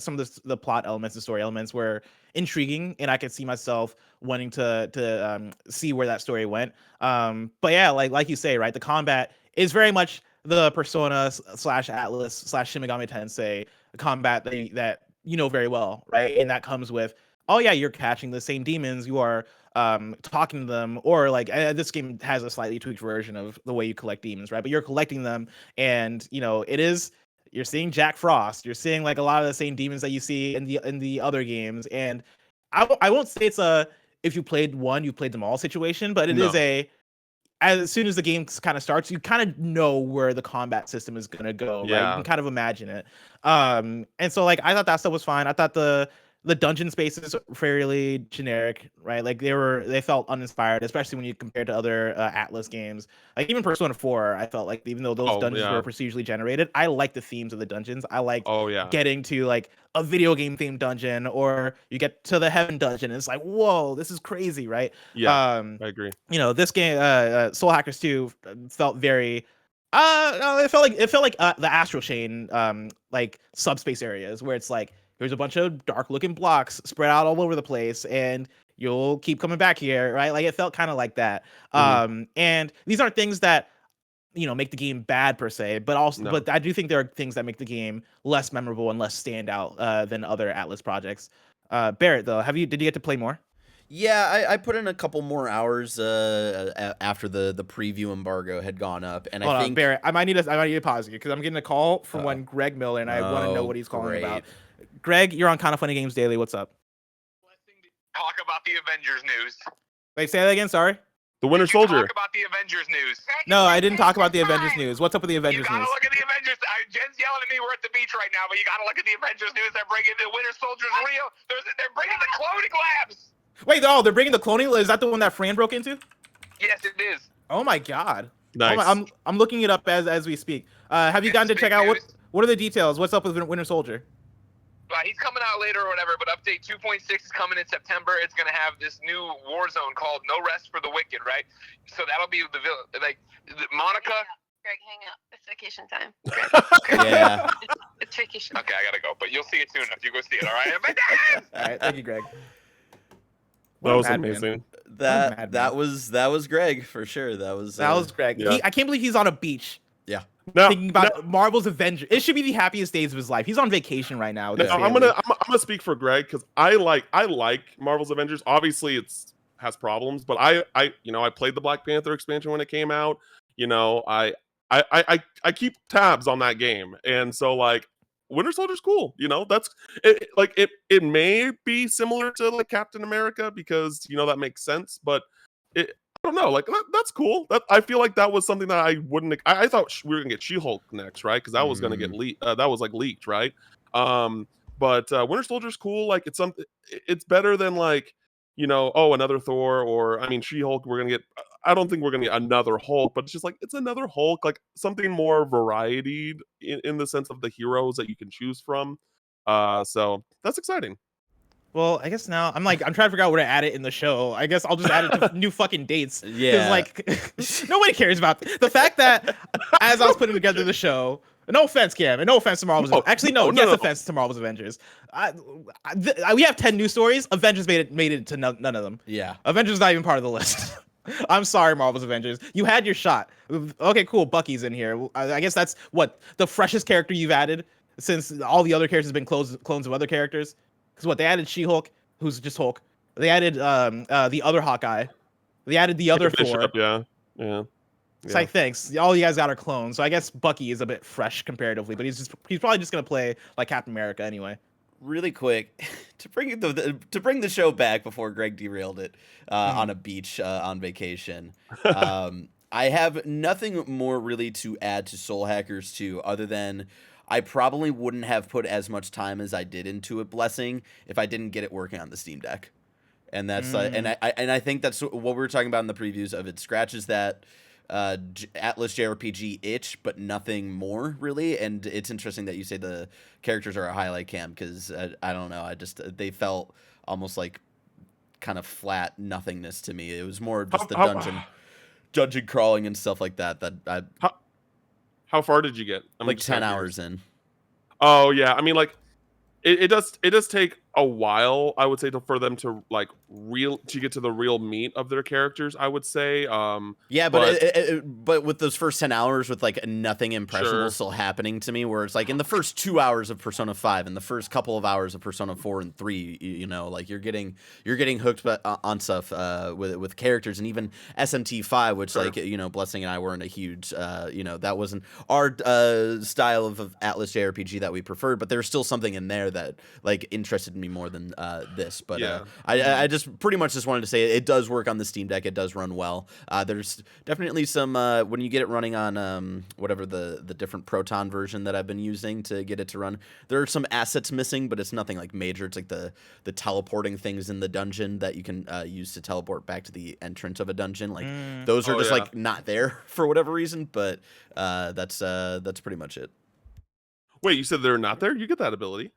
some of the plot elements, the story elements were intriguing, and I could see myself wanting to see where that story went. But yeah, like you say, right, the combat is very much the Persona slash Atlas slash Shin Megami Tensei combat that you know very well, right? And that comes with, oh yeah, you're catching the same demons, you are talking to them, or like this game has a slightly tweaked version of the way you collect demons, right? But you're collecting them, and it is you're seeing Jack Frost, you're seeing like a lot of the same demons that you see in the other games, and I won't say it's a if you played one, you played them all situation, but it is No. as soon as the game kind of starts, you kind of know where the combat system is gonna go, right? You Yeah. can kind of imagine it. And so like I thought that stuff was fine. I thought the dungeon spaces were fairly generic, right? Like they felt uninspired, especially when you compare to other Atlas games. Like even Persona 4, I felt like even though those Oh dungeons yeah. were procedurally generated, I liked the themes of the dungeons. I liked Oh yeah. getting to like a video game themed dungeon, or you get to the heaven dungeon and it's like, whoa, this is crazy, right? Yeah. I agree. This game, Soul Hackers 2 felt very, no, it felt like the Astral Chain, like subspace areas where it's like there's a bunch of dark looking blocks spread out all over the place, and you'll keep coming back here, right? Like it felt kind of like that. Mhm. And these aren't things that make the game bad per se, but also, No. but I do think there are things that make the game less memorable and less standout than other Atlas projects. Barrett, though, did you get to play more? Yeah, I put in a couple more hours after the preview embargo had gone up, and I Hold on, think Barrett. I might need to pause you because I'm getting a call from uh, one Greg Miller, and I want to know oh what he's calling about. great. Greg, you're on Kinda Funny Games Daily. What's up? Talk about the Avengers news. Wait, say that again. Sorry. The Winter Soldier. Talk about the Avengers news. No, I didn't talk about the Avengers news. What's up with the Avengers You gotta news? look at the Avengers. Jen's yelling at me. We're at the beach right now, but you gotta look at the Avengers news. They're bringing the Winter Soldier's real. They're bringing the cloning labs. Wait, they're bringing the cloning. Is that the one that Fran broke into? Yes, it is. Oh my god. Nice. I'm looking it up as we speak. Have you gotten to check out what are the details? What's up with Winter Soldier? He's coming out later or whatever, but update 2.6 is coming in September. It's going to have this new war zone called No Rest for the Wicked, right? So that'll be Monica. Greg, hang up. It's vacation time. Yeah. It's vacation. Okay, I got to go, but you'll see it soon enough. You go see it, all right? All right, thank you, Greg. That was amazing. That was Greg for sure. That was Greg. Yeah. I can't believe he's on a beach. Yeah. Now, Thinking about Marvel's Avengers. It should be the happiest days of his life. He's on vacation right now. with his I'm family. gonna speak for Greg because I like Marvel's Avengers. Obviously, has problems, but I played the Black Panther expansion when it came out. I keep tabs on that game, and so like Winter Soldier's cool. That's it. Like it may be similar to like Captain America because that makes sense, but I don't know. Like that's cool. I feel like that was something that I wouldn't. I thought we were gonna get She-Hulk next, right? Because that was gonna get leaked. That was like leaked, right? But Winter Soldier's cool. Like it's something. It's better than like another Thor or She-Hulk. We're gonna get. I don't think we're gonna get another Hulk, but it's just like it's another Hulk. Like something more variety in the sense of the heroes that you can choose from. So that's exciting. Well, I guess now I'm trying to figure out where to add it in the show. I guess I'll just add it to new fucking dates. Yeah. Because nobody cares about the fact that as I was putting together the show. No offense, Cam, and no offense to Marvel's. Actually, no. Offense to Marvel's Avengers. We have 10 news stories. Avengers made it to none of them. Yeah. Avengers is not even part of the list. I'm sorry, Marvel's Avengers. You had your shot. Okay, cool. Bucky's in here. I guess that's the freshest character you've added since all the other characters have been clones of other characters. Because they added She-Hulk, who's just Hulk. They added the other Hawkeye. They added the other Thor. Yeah. It's like, thanks. All you guys got are clones. So I guess Bucky is a bit fresh comparatively, but he's probably just gonna play like Captain America anyway. Really quick, to bring the show back before Greg derailed it on a beach on vacation. I have nothing more really to add to Soul Hackers 2 other than I probably wouldn't have put as much time as I did into it, Blessing, if I didn't get it working on the Steam Deck. And that's and I think that's what we were talking about in the previews of it. Scratches that Atlas JRPG itch, but nothing more really. And it's interesting that you say the characters are a highlight, Cam, because I don't know. They felt almost like kind of flat nothingness to me. It was more just the dungeon crawling and stuff like that. How far did you get? Like 10 hours in. Oh yeah, it does take a while, I would say, for them to get to the real meat of their characters, I would say. Yeah, but with those first 10 hours with like nothing impressionable still happening to me, where it's like in the first 2 hours of Persona 5 and the first couple of hours of Persona 4 and 3, like you're getting hooked on stuff with characters, and even SMT 5, which Blessing and I weren't a huge that wasn't our style of Atlas JRPG that we preferred, but there's still something in there that like interested me more than this. But I just pretty much just wanted to say it does work on the Steam Deck. It does run well. There's definitely some when you get it running on whatever the different Proton version that I've been using to get it to run, there are some assets missing, but it's nothing like major. It's like the teleporting things in the dungeon that you can use to teleport back to the entrance of a dungeon. Like those are just like not there for whatever reason, but that's pretty much it. Wait, you said they're not there? You get that ability.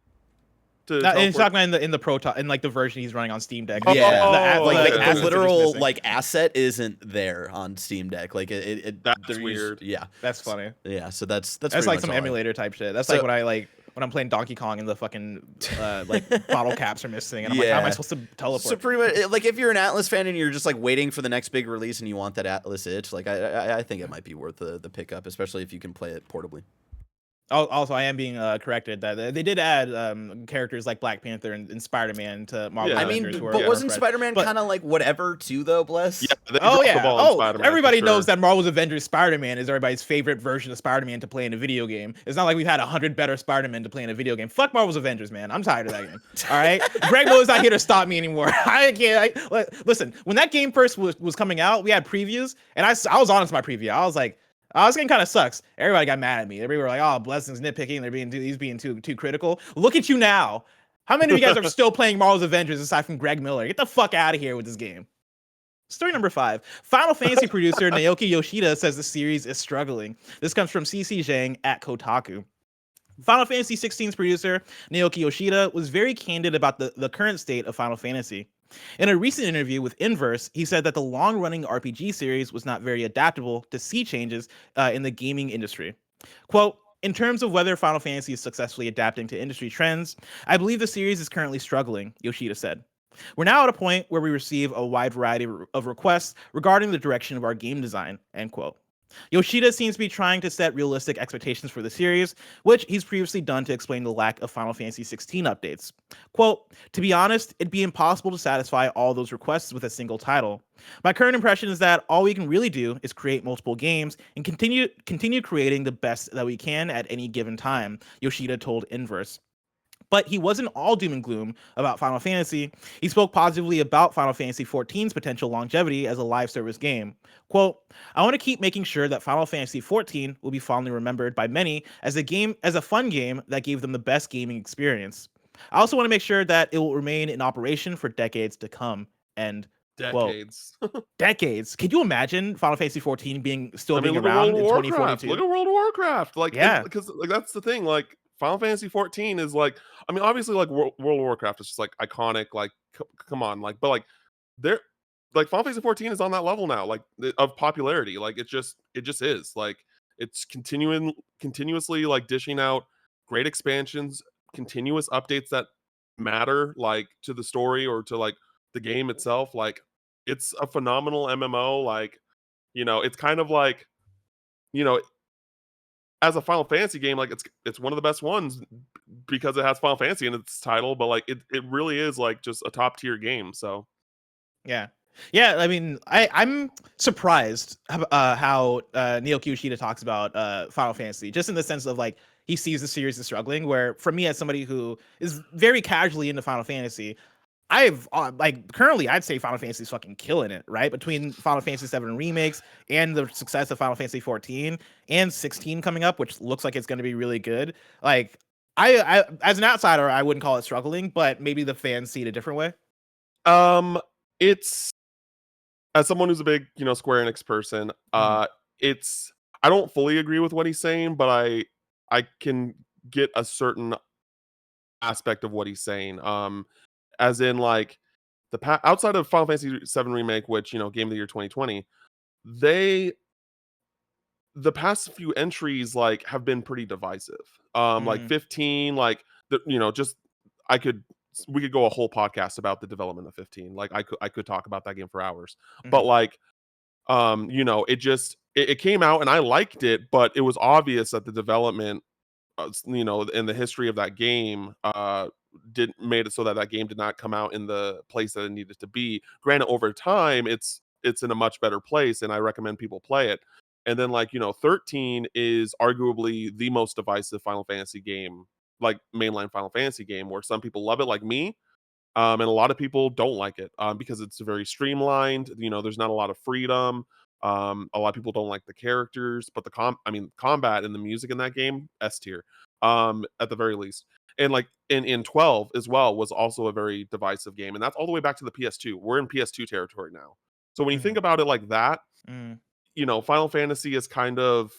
He's talking about in the Proton, in like the version he's running on Steam Deck. Yeah, the literal like asset isn't there on Steam Deck. Like that's weird. Yeah, that's funny. Yeah, so that's like some emulator type shit. That's like what I like when I'm playing Donkey Kong and the fucking like bottle caps are missing, and I'm like, how am I supposed to teleport? So pretty much, like if you're an Atlas fan and you're just like waiting for the next big release and you want that Atlas itch, like I think it might be worth the pickup, especially if you can play it portably. Also, I am being corrected that they did add characters like Black Panther and Spider-Man to Marvel. I mean, but wasn't Spider-Man kind of like whatever too, though? Bless. Yeah, They Oh dropped the yeah. ball on Spider-Man, for everybody knows sure. that Marvel's Avengers Spider-Man is everybody's favorite version of Spider-Man to play in a video game. It's not like we've had 100 better Spider-Man to play in a video game. Fuck Marvel's Avengers, man. I'm tired of that game. All right. Greg Miller's not here to stop me anymore. I can't. Listen, when that game first was coming out, we had previews, and I was honest in my preview. I was like, oh, this game kind of sucks. Everybody got mad at me. Everybody were like, oh, Blessing's nitpicking. He's being too critical. Look at you now. How many of you guys are still playing Marvel's Avengers aside from Greg Miller? Get the fuck out of here with this game. Story number 5. Final Fantasy producer Naoki Yoshida says the series is struggling. This comes from CC Zhang at Kotaku. Final Fantasy 16's producer Naoki Yoshida was very candid about the current state of Final Fantasy. In a recent interview with Inverse, he said that the long-running RPG series was not very adaptable to sea changes in the gaming industry. Quote, in terms of whether Final Fantasy is successfully adapting to industry trends, I believe the series is currently struggling, Yoshida said. We're now at a point where we receive a wide variety of requests regarding the direction of our game design, end quote. Yoshida seems to be trying to set realistic expectations for the series, which he's previously done to explain the lack of Final Fantasy 16 updates. Quote, to be honest, it'd be impossible to satisfy all those requests with a single title. My current impression is that all we can really do is create multiple games and continue creating the best that we can at any given time, Yoshida told Inverse. But he wasn't all doom and gloom about Final Fantasy. He spoke positively about Final Fantasy XIV's potential longevity as a live service game. Quote, I want to keep making sure that Final Fantasy XIV will be fondly remembered by many as a fun game that gave them the best gaming experience. I also want to make sure that it will remain in operation for decades to come. End Decades. Decades. Can you imagine Final Fantasy XIV being Look around in at World of 2042? Look at World of Warcraft. Like, yeah, because like that's the thing. Like, Final Fantasy 14 is like, I mean, obviously, like World of Warcraft is just like iconic. Like, come on, like, but like, they're like Final Fantasy 14 is on that level now, like of popularity. Like, it just is like it's continuously like dishing out great expansions, continuous updates that matter, like to the story or to like the game itself. Like, it's a phenomenal MMO. Like, it's kind of like, you know, as a Final Fantasy game, like it's one of the best ones because it has Final Fantasy in its title, but like it really is like just a top tier game. So yeah. I mean, I'm surprised how Naoki Yoshida talks about Final Fantasy, just in the sense of like he sees the series as struggling. Where for me, as somebody who is very casually into Final Fantasy, I've like currently I'd say Final Fantasy is fucking killing it, right? Between Final Fantasy 7 remakes and the success of Final Fantasy 14 and 16 coming up, which looks like it's going to be really good. Like I as an outsider, I wouldn't call it struggling, but maybe the fans see it a different way. It's, as someone who's a big, Square Enix person, it's, I don't fully agree with what he's saying, but I can get a certain aspect of what he's saying. As in like outside of Final Fantasy 7 remake, which Game of the Year 2020, the past few entries like have been pretty divisive. Like 15, like just we could go a whole podcast about the development of 15. Like I could talk about that game for hours. But like it came out and I liked it, but it was obvious that the development in the history of that game made it so that game did not come out in the place that it needed to be. Granted, over time it's in a much better place and I recommend people play it. And then 13 is arguably the most divisive Final Fantasy game, like mainline Final Fantasy game, where some people love it like me, and a lot of people don't like it because it's very streamlined. There's not a lot of freedom. A lot of people don't like the characters, but the combat and the music in that game, S tier, at the very least. And like in 12 as well was also a very divisive game, and that's all the way back to the PS2. We're in PS2 territory now. So when you think about it like that, Final Fantasy has kind of,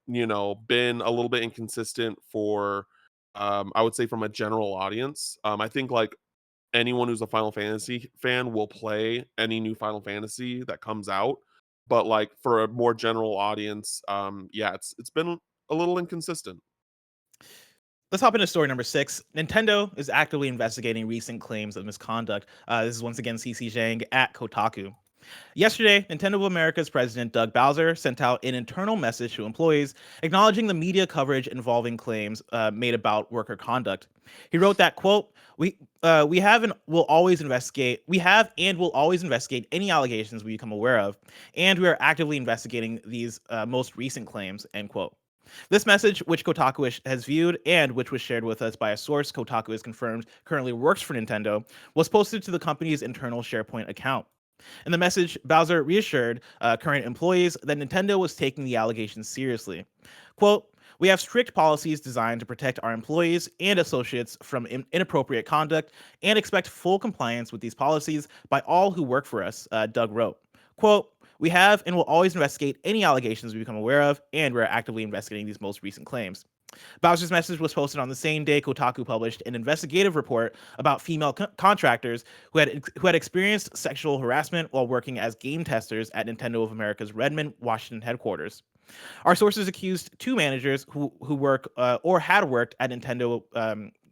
been a little bit inconsistent for, I would say, from a general audience. I think like anyone who's a Final Fantasy fan will play any new Final Fantasy that comes out, but like for a more general audience, it's been a little inconsistent. Let's hop into story number 6. Nintendo is actively investigating recent claims of misconduct. This is once again CC Zhang at Kotaku. Yesterday, Nintendo of America's president Doug Bowser sent out an internal message to employees acknowledging the media coverage involving claims made about worker conduct. He wrote that, quote, we have and will always investigate any allegations we become aware of, and we are actively investigating these most recent claims, end quote. This message, which Kotaku has viewed and which was shared with us by a source Kotaku has confirmed currently works for Nintendo, was posted to the company's internal SharePoint account. In the message, Bowser reassured current employees that Nintendo was taking the allegations seriously. Quote, we have strict policies designed to protect our employees and associates from inappropriate conduct and expect full compliance with these policies by all who work for us, Doug wrote. Quote, we have and will always investigate any allegations we become aware of, and we're actively investigating these most recent claims. Bowser's message was posted on the same day Kotaku published an investigative report about female contractors who had experienced sexual harassment while working as game testers at Nintendo of America's Redmond, Washington headquarters. Our sources accused two managers who work or had worked at Nintendo.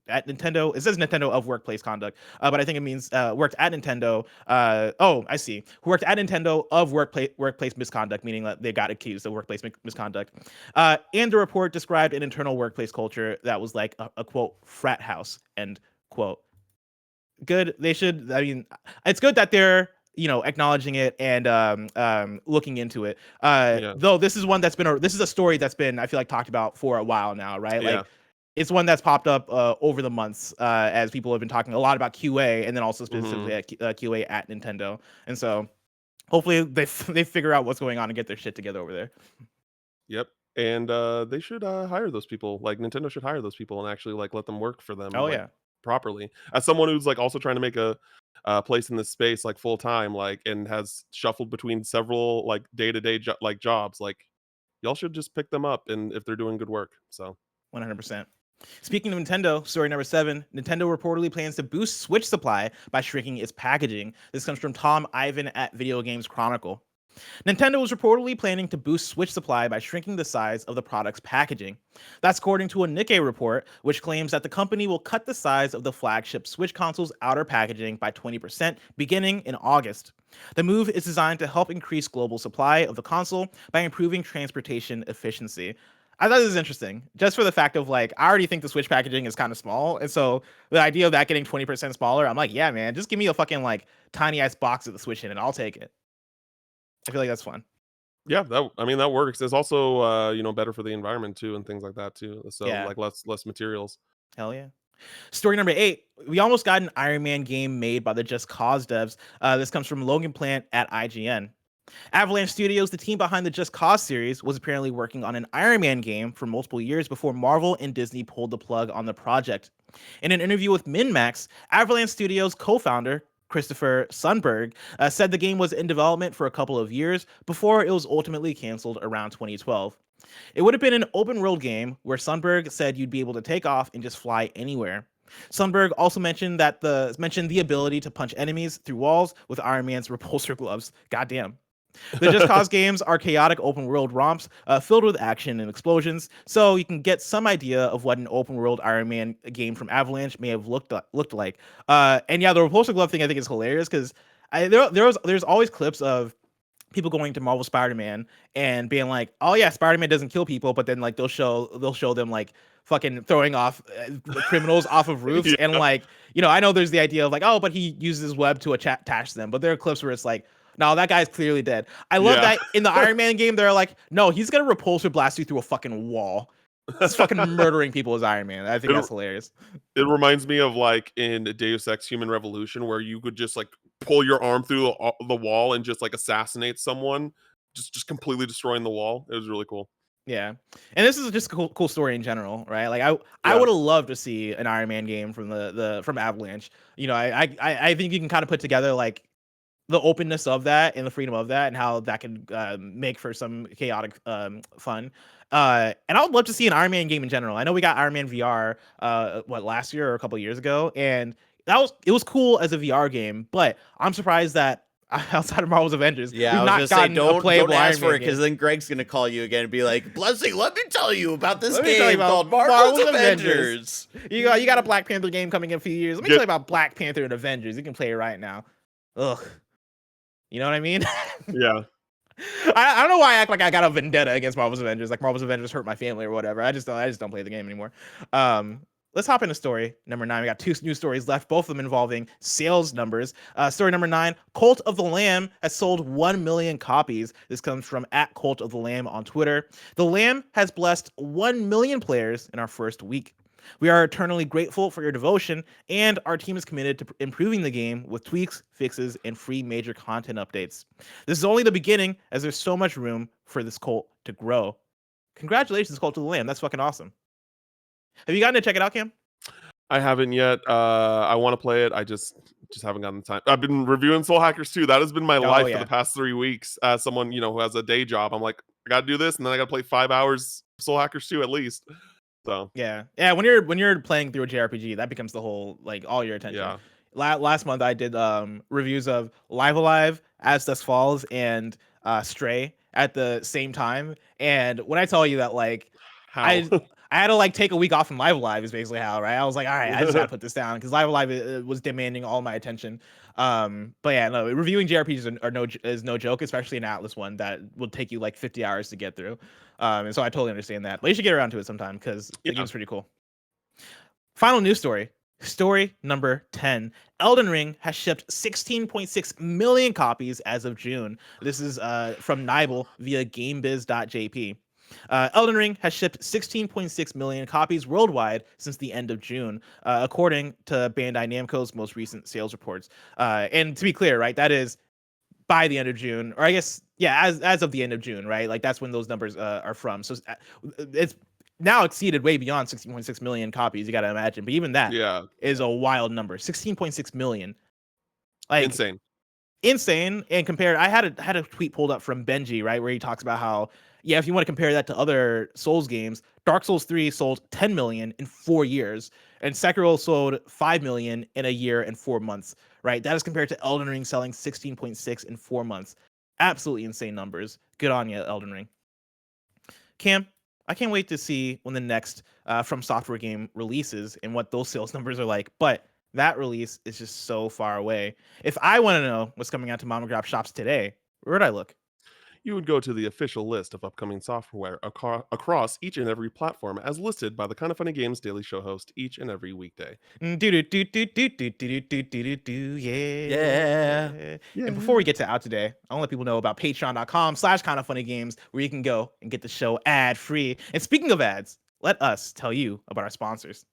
It says Nintendo of workplace conduct, but I think it means worked at Nintendo. I see. Who worked at Nintendo of workplace misconduct, meaning that they got accused of workplace misconduct. And the report described an internal workplace culture that was like a quote frat house, end quote. Good. They should. I mean, it's good that they're acknowledging it and looking into it. Though this is this is a story that's been, I feel like, talked about for a while now, right? Yeah. Like it's one that's popped up over the months as people have been talking a lot about QA and then also specifically at QA at Nintendo. And so hopefully they figure out what's going on and get their shit together over there. Yep. And they should hire those people. Like Nintendo should hire those people and actually like let them work for them. Oh, like, yeah. properly. As someone who's like also trying to make a place in this space like full time, like, and has shuffled between several like day-to-day jobs, like y'all should just pick them up and if they're doing good work. So 100%. Speaking of Nintendo, story number 7, Nintendo reportedly plans to boost Switch supply by shrinking its packaging. This comes from Tom Ivan at Video Games Chronicle. Nintendo was reportedly planning to boost Switch supply by shrinking the size of the product's packaging. That's according to a Nikkei report, which claims that the company will cut the size of the flagship Switch console's outer packaging by 20% beginning in August. The move is designed to help increase global supply of the console by improving transportation efficiency. I thought this was interesting, just for the fact of like, I already think the Switch packaging is kind of small. And so the idea of that getting 20% smaller, I'm like, yeah, man, just give me a fucking like tiny ass box of the Switch in it. I'll take it. I feel like that's fun. yeah, that works. It's also better for the environment too and things like that too. So Yeah. like less materials. Hell yeah. Story number 8. We almost got an Iron Man game made by the Just Cause devs. This comes from Logan Plant at IGN. Avalanche Studios, the team behind the Just Cause series, was apparently working on an Iron Man game for multiple years before Marvel and Disney pulled the plug on the project. In an interview with MinMax, Avalanche Studios co-founder Christopher Sundberg said the game was in development for a couple of years before it was ultimately canceled around 2012. It would have been an open world game where Sundberg said you'd be able to take off and just fly anywhere. Sundberg also mentioned the ability to punch enemies through walls with Iron Man's repulsor gloves. Goddamn. The Just Cause games are chaotic open world romps filled with action and explosions, so you can get some idea of what an open world Iron Man game from Avalanche may have looked like. And yeah, the repulsor glove thing I think is hilarious because there's always clips of people going to Marvel Spider-Man and being like, oh yeah, Spider-Man doesn't kill people, but then like they'll show them like fucking throwing off criminals off of roofs. Yeah. And like, I know there's the idea of like, oh, but he uses his web to attach them, but there are clips where it's like, no, that guy's clearly dead. I love that in the Iron Man game, they're like, no, he's gonna repulsor blast you through a fucking wall. He's fucking murdering people as Iron Man. I think that's hilarious. It reminds me of like in Deus Ex Human Revolution where you could just like pull your arm through the wall and just like assassinate someone, just completely destroying the wall. It was really cool. Yeah, and this is just a cool story in general, right? Like I would have loved to see an Iron Man game from from Avalanche. I think you can kind of put together like the openness of that and the freedom of that and how that can make for some chaotic fun. And I would love to see an Iron Man game in general. I know we got Iron Man VR last year or a couple of years ago, and it was cool as a VR game, but I'm surprised that outside of Marvel's Avengers, yeah, we've not gotten a playable don't ask Iron for it, Man because game. then Greg's gonna call you again and be like, Blessing, let me tell you about this Let me tell you game about called Marvel's Marvel's Avengers. You got a Black Panther game coming in a few years. Let me tell you about Black Panther and Avengers. You can play it right now. Ugh. You know what I mean? Yeah. I don't know why I act like I got a vendetta against Marvel's Avengers. Like Marvel's Avengers hurt my family or whatever. I just don't play the game anymore. Let's hop into story number 9. We got 2 new stories left, both of them involving sales numbers. Story number 9, Cult of the Lamb has sold 1 million copies. This comes from @Cult of the Lamb on Twitter. The Lamb has blessed 1 million players in our first week. We are eternally grateful for your devotion, and our team is committed to improving the game with tweaks, fixes, and free major content updates. This is only the beginning, as there's so much room for this cult to grow. Congratulations, Cult of the Lamb. That's fucking awesome. Have you gotten to check it out, Cam? I haven't yet. I want to play it. I just haven't gotten the time. I've been reviewing Soul Hackers 2. That has been my life for the past 3 weeks. As someone, who has a day job, I'm like, I got to do this, and then I got to play 5 hours of Soul Hackers 2 at least. So yeah. When you're playing through a JRPG, that becomes the whole, like, all your attention. Yeah. Last month I did reviews of Live Alive, As Dusk Falls, and Stray at the same time. And when I tell you that, like, How? I had to like take a week off from Live Alive is basically how, right? I was like, all right, I just gotta put this down because Live Alive was demanding all my attention. But yeah, no, reviewing JRPGs is no joke, especially an Atlas one that will take you like 50 hours to get through. And so I totally understand that. But you should get around to it sometime because the game's pretty cool. Final news story. Story number 10. Elden Ring has shipped 16.6 million copies as of June. This is from Nibel via GameBiz.jp. Elden Ring has shipped 16.6 million copies worldwide since the end of June, according to Bandai Namco's most recent sales reports. And to be clear, right, that is by the end of June, or I guess, yeah, as of the end of June, right? Like that's when those numbers are from. So it's now exceeded way beyond 16.6 million copies. You got to imagine, but even that is a wild number. 16.6 million, like insane. And compared, I had a tweet pulled up from Benji, right, where he talks about how, yeah, if you want to compare that to other Souls games, Dark Souls 3 sold 10 million in 4 years, and Sekiro sold 5 million in a year and 4 months, right? That is compared to Elden Ring selling 16.6 in 4 months. Absolutely insane numbers. Good on you, Elden Ring. Cam, I can't wait to see when the next From Software game releases and what those sales numbers are like, but that release is just so far away. If I want to know what's coming out to Mom and Grab shops today, where would I look? You would go to the official list of upcoming software across each and every platform as listed by the Kinda Funny Games Daily Show host each and every weekday. Yeah. And before we get to out today, I want to let people know about patreon.com/kindafunnygames, where you can go and get the show ad free. And speaking of ads, let us tell you about our sponsors.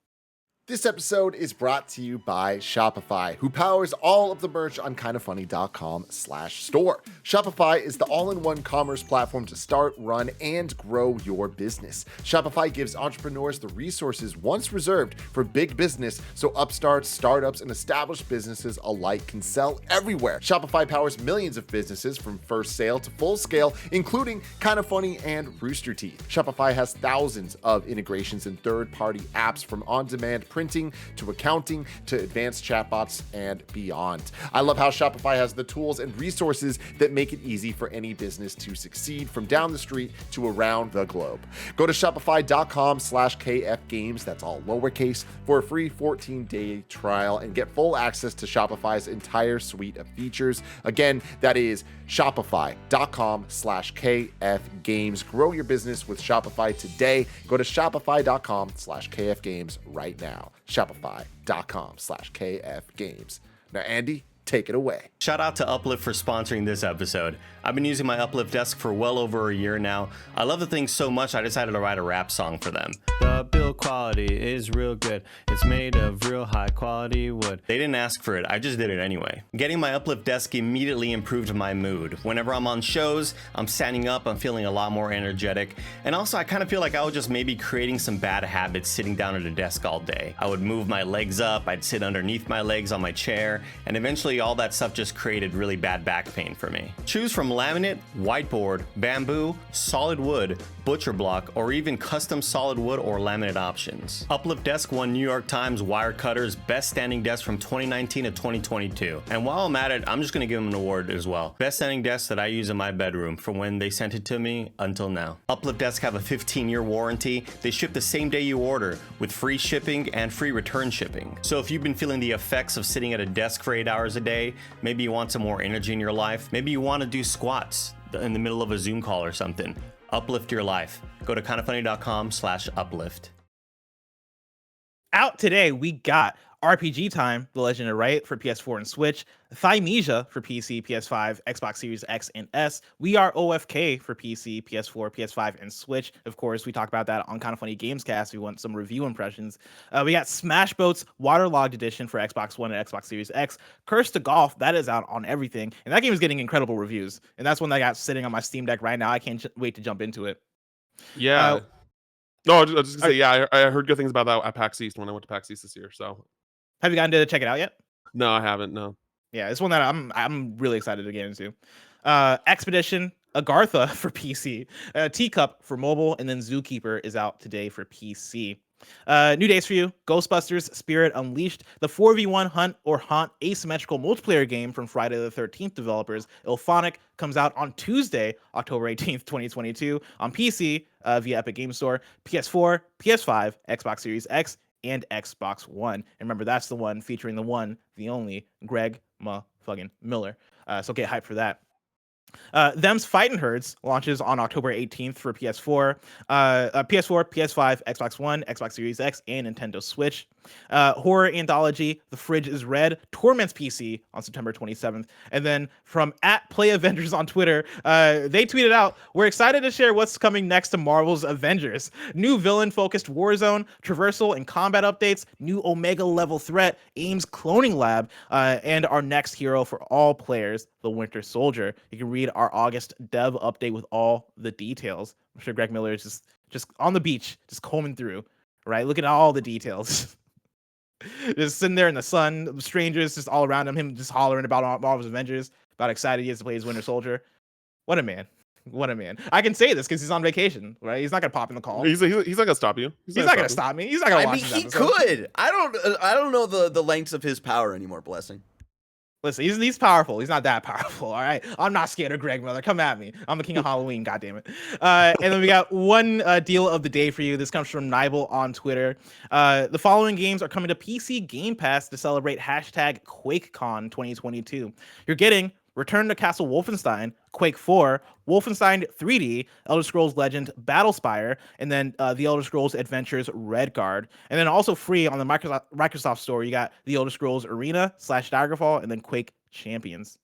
This episode is brought to you by Shopify, who powers all of the merch on kindafunny.com/store. Shopify is the all-in-one commerce platform to start, run, and grow your business. Shopify gives entrepreneurs the resources once reserved for big business, so upstarts, startups, and established businesses alike can sell everywhere. Shopify powers millions of businesses from first sale to full scale, including Kinda Funny and Rooster Teeth. Shopify has thousands of integrations and third-party apps, from on-demand printing to accounting to advanced chatbots and beyond. I love how Shopify has the tools and resources that make it easy for any business to succeed, from down the street to around the globe. Go to shopify.com/kfgames, that's all lowercase, for a free 14-day trial and get full access to Shopify's entire suite of features. Again, that is shopify.com/kfgames. Grow your business with Shopify today. Go to shopify.com/kfgames right now. Shopify.com/kfgames. Now, Andy, take it away. Shout out to Uplift for sponsoring this episode. I've been using my Uplift desk for well over a year now. I love the thing so much I decided to write a rap song for them. The build quality is real good. It's made of real high quality wood. They didn't ask for it, I just did it anyway. Getting my Uplift desk immediately improved my mood. Whenever I'm on shows, I'm standing up, I'm feeling a lot more energetic. And also I kind of feel like I was just maybe creating some bad habits sitting down at a desk all day. I would move my legs up, I'd sit underneath my legs on my chair, and eventually all that stuff just created really bad back pain for me. Choose from laminate, whiteboard, bamboo, solid wood, butcher block, or even custom solid wood or laminate options. Uplift Desk won New York Times Wirecutter's Best Standing Desk from 2019 to 2022. And while I'm at it, I'm just gonna give them an award as well. Best standing desk that I use in my bedroom from when they sent it to me until now. Uplift Desk have a 15-year warranty. They ship the same day you order with free shipping and free return shipping. So if you've been feeling the effects of sitting at a desk for 8 hours a today. Maybe you want some more energy in your life. Maybe you want to do squats in the middle of a Zoom call or something. Uplift your life. Go to kindafunny.com/uplift. Out today, we got RPG Time, The Legend of Right for PS4 and Switch, Thymesia for PC, PS5, Xbox Series X and S. We Are OFK for PC, PS4, PS5, and Switch. Of course, we talked about that on Kinda Funny Gamescast. We want some review impressions. We got Smash Boats Waterlogged Edition for Xbox One and Xbox Series X. Curse to Golf, that is out on everything. And that game is getting incredible reviews. And that's one that I got sitting on my Steam Deck right now. I can't wait to jump into it. Yeah. No, I was just gonna say, yeah, I heard good things about that at PAX East when I went to PAX East this year. So, have you gotten to check it out yet? No, I haven't. No. Yeah, it's one that I'm really excited to get into. Expedition Agartha for PC, Teacup for mobile, and then Zookeeper is out today for PC. New days for you: Ghostbusters Spirit Unleashed, the 4v1 Hunt or Haunt asymmetrical multiplayer game from Friday the 13th developers Ilphonic comes out on Tuesday, October 18th, 2022 on PC via Epic Game Store, PS4, PS5, Xbox Series X, and Xbox One. And remember, that's the one featuring the one, the only Greg fucking Miller. So get hyped for that. Them's Fightin' Herds launches on October 18th for PS4, PS5, Xbox One, Xbox Series X, and Nintendo Switch. Horror anthology The Fridge is Red torments PC on September 27th. And then from @PlayAvengers on Twitter, they tweeted out, "We're excited to share what's coming next to Marvel's Avengers. New villain-focused Warzone, traversal and combat updates, new Omega level threat, AIM's cloning lab, and our next hero for all players, the Winter Soldier." You can read our August dev update with all the details. I'm sure Greg Miller is just on the beach, just combing through, right? Looking at all the details. Just sitting there in the sun, strangers just all around him just hollering about Marvel's Avengers, about excited he is to play his Winter Soldier. What a man. What a man. I can say this because he's on vacation, right? He's not going to pop in the call. He's not going to stop you. He's not going to stop me. He's not going to watch this episode. Could. I don't know the lengths of his power anymore, Blessing. Listen, he's powerful. He's not that powerful, all right? I'm not scared of Greg Miller. Come at me. I'm the king of Halloween, goddammit. And then we got one deal of the day for you. This comes from Nibel on Twitter. The following games are coming to PC Game Pass to celebrate #QuakeCon 2022. You're getting Return to Castle Wolfenstein, Quake 4, Wolfenstein 3D, Elder Scrolls Legend, Battlespire, and then the Elder Scrolls Adventures Redguard. And then also free on the Microsoft Store, you got the Elder Scrolls Arena /Daggerfall, and then Quake Champions.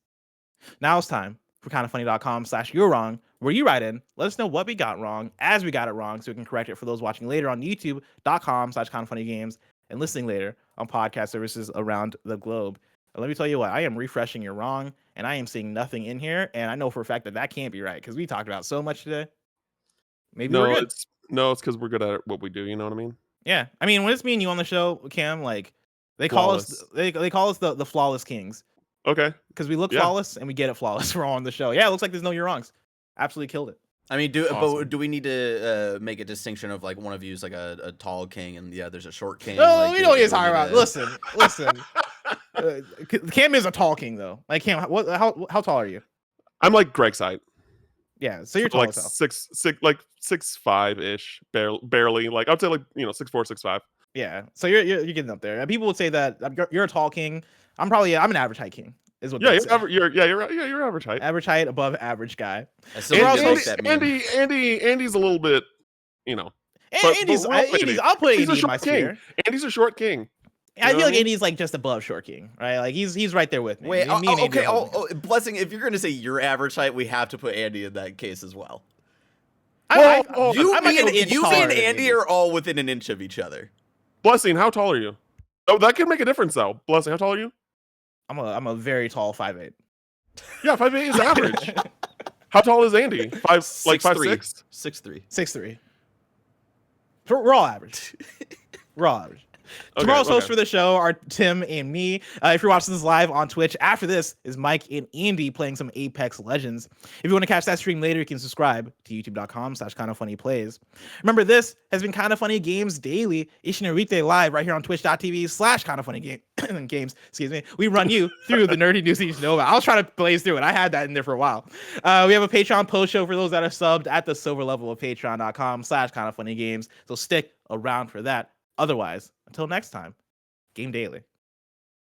Now it's time for kindafunny.com/you're wrong, where you write in, let us know what we got wrong as we got it wrong, so we can correct it for those watching later on youtube.com/kindafunnygames and listening later on podcast services around the globe. Let me tell you what, I am refreshing your wrong, and I am seeing nothing in here, and I know for a fact that that can't be right, because we talked about so much today. Maybe we're good. It's because we're good at what we do, you know what I mean? Yeah. I mean, when it's me and you on the show, Cam, like, they call us the Flawless Kings. Okay. Because we look flawless, and we get it flawless. We're all on the show. Yeah, it looks like there's no you're wrongs. Absolutely killed it. I mean, do we need to make a distinction of, like, one of you is like a tall king, and there's a short king? No, like, we don't need to talk about. Listen. Cam is a tall king, though. Like, Cam, how tall are you? I'm like Greg's height. Yeah, so you're tall like as hell. 6'5" ish, barely. Like I'd say 6'4", 6'5". Yeah, so you're getting up there. People would say that you're a tall king. I'm an average height king. Is what you're average height. Average height, above average guy. Andy's a little bit, Andy's I'll put Andy in my sphere. Andy's a short king. I feel like Andy's like just above short king, right? Like he's right there with me. Wait, okay. Blessing, if you're gonna say your average height, we have to put Andy in that case as well. You and Andy are all within an inch of each other. Blessing, how tall are you? Oh, that could make a difference though. Blessing, how tall are you? I'm a very tall 5'8". Yeah, 5'8" is average. How tall is Andy? 5'6"? 6'3". 6'3". We're all average. We're all average. Tomorrow's hosts for the show are Tim and me. If you're watching this live on Twitch, after this is Mike and Andy playing some Apex Legends. If you want to catch that stream later, you can subscribe to youtube.com/kindafunnyplays. Remember, this has been Kinda Funny Games Daily, each and every weekday live right here on twitch.tv/kindafunnygames. Excuse me. We run you through the nerdy news that you should know about. I was trying to blaze through it. I had that in there for a while. We have a Patreon post show for those that are subbed at the silver level of patreon.com/kindafunnygames. So stick around for that. Otherwise, until next time, game daily.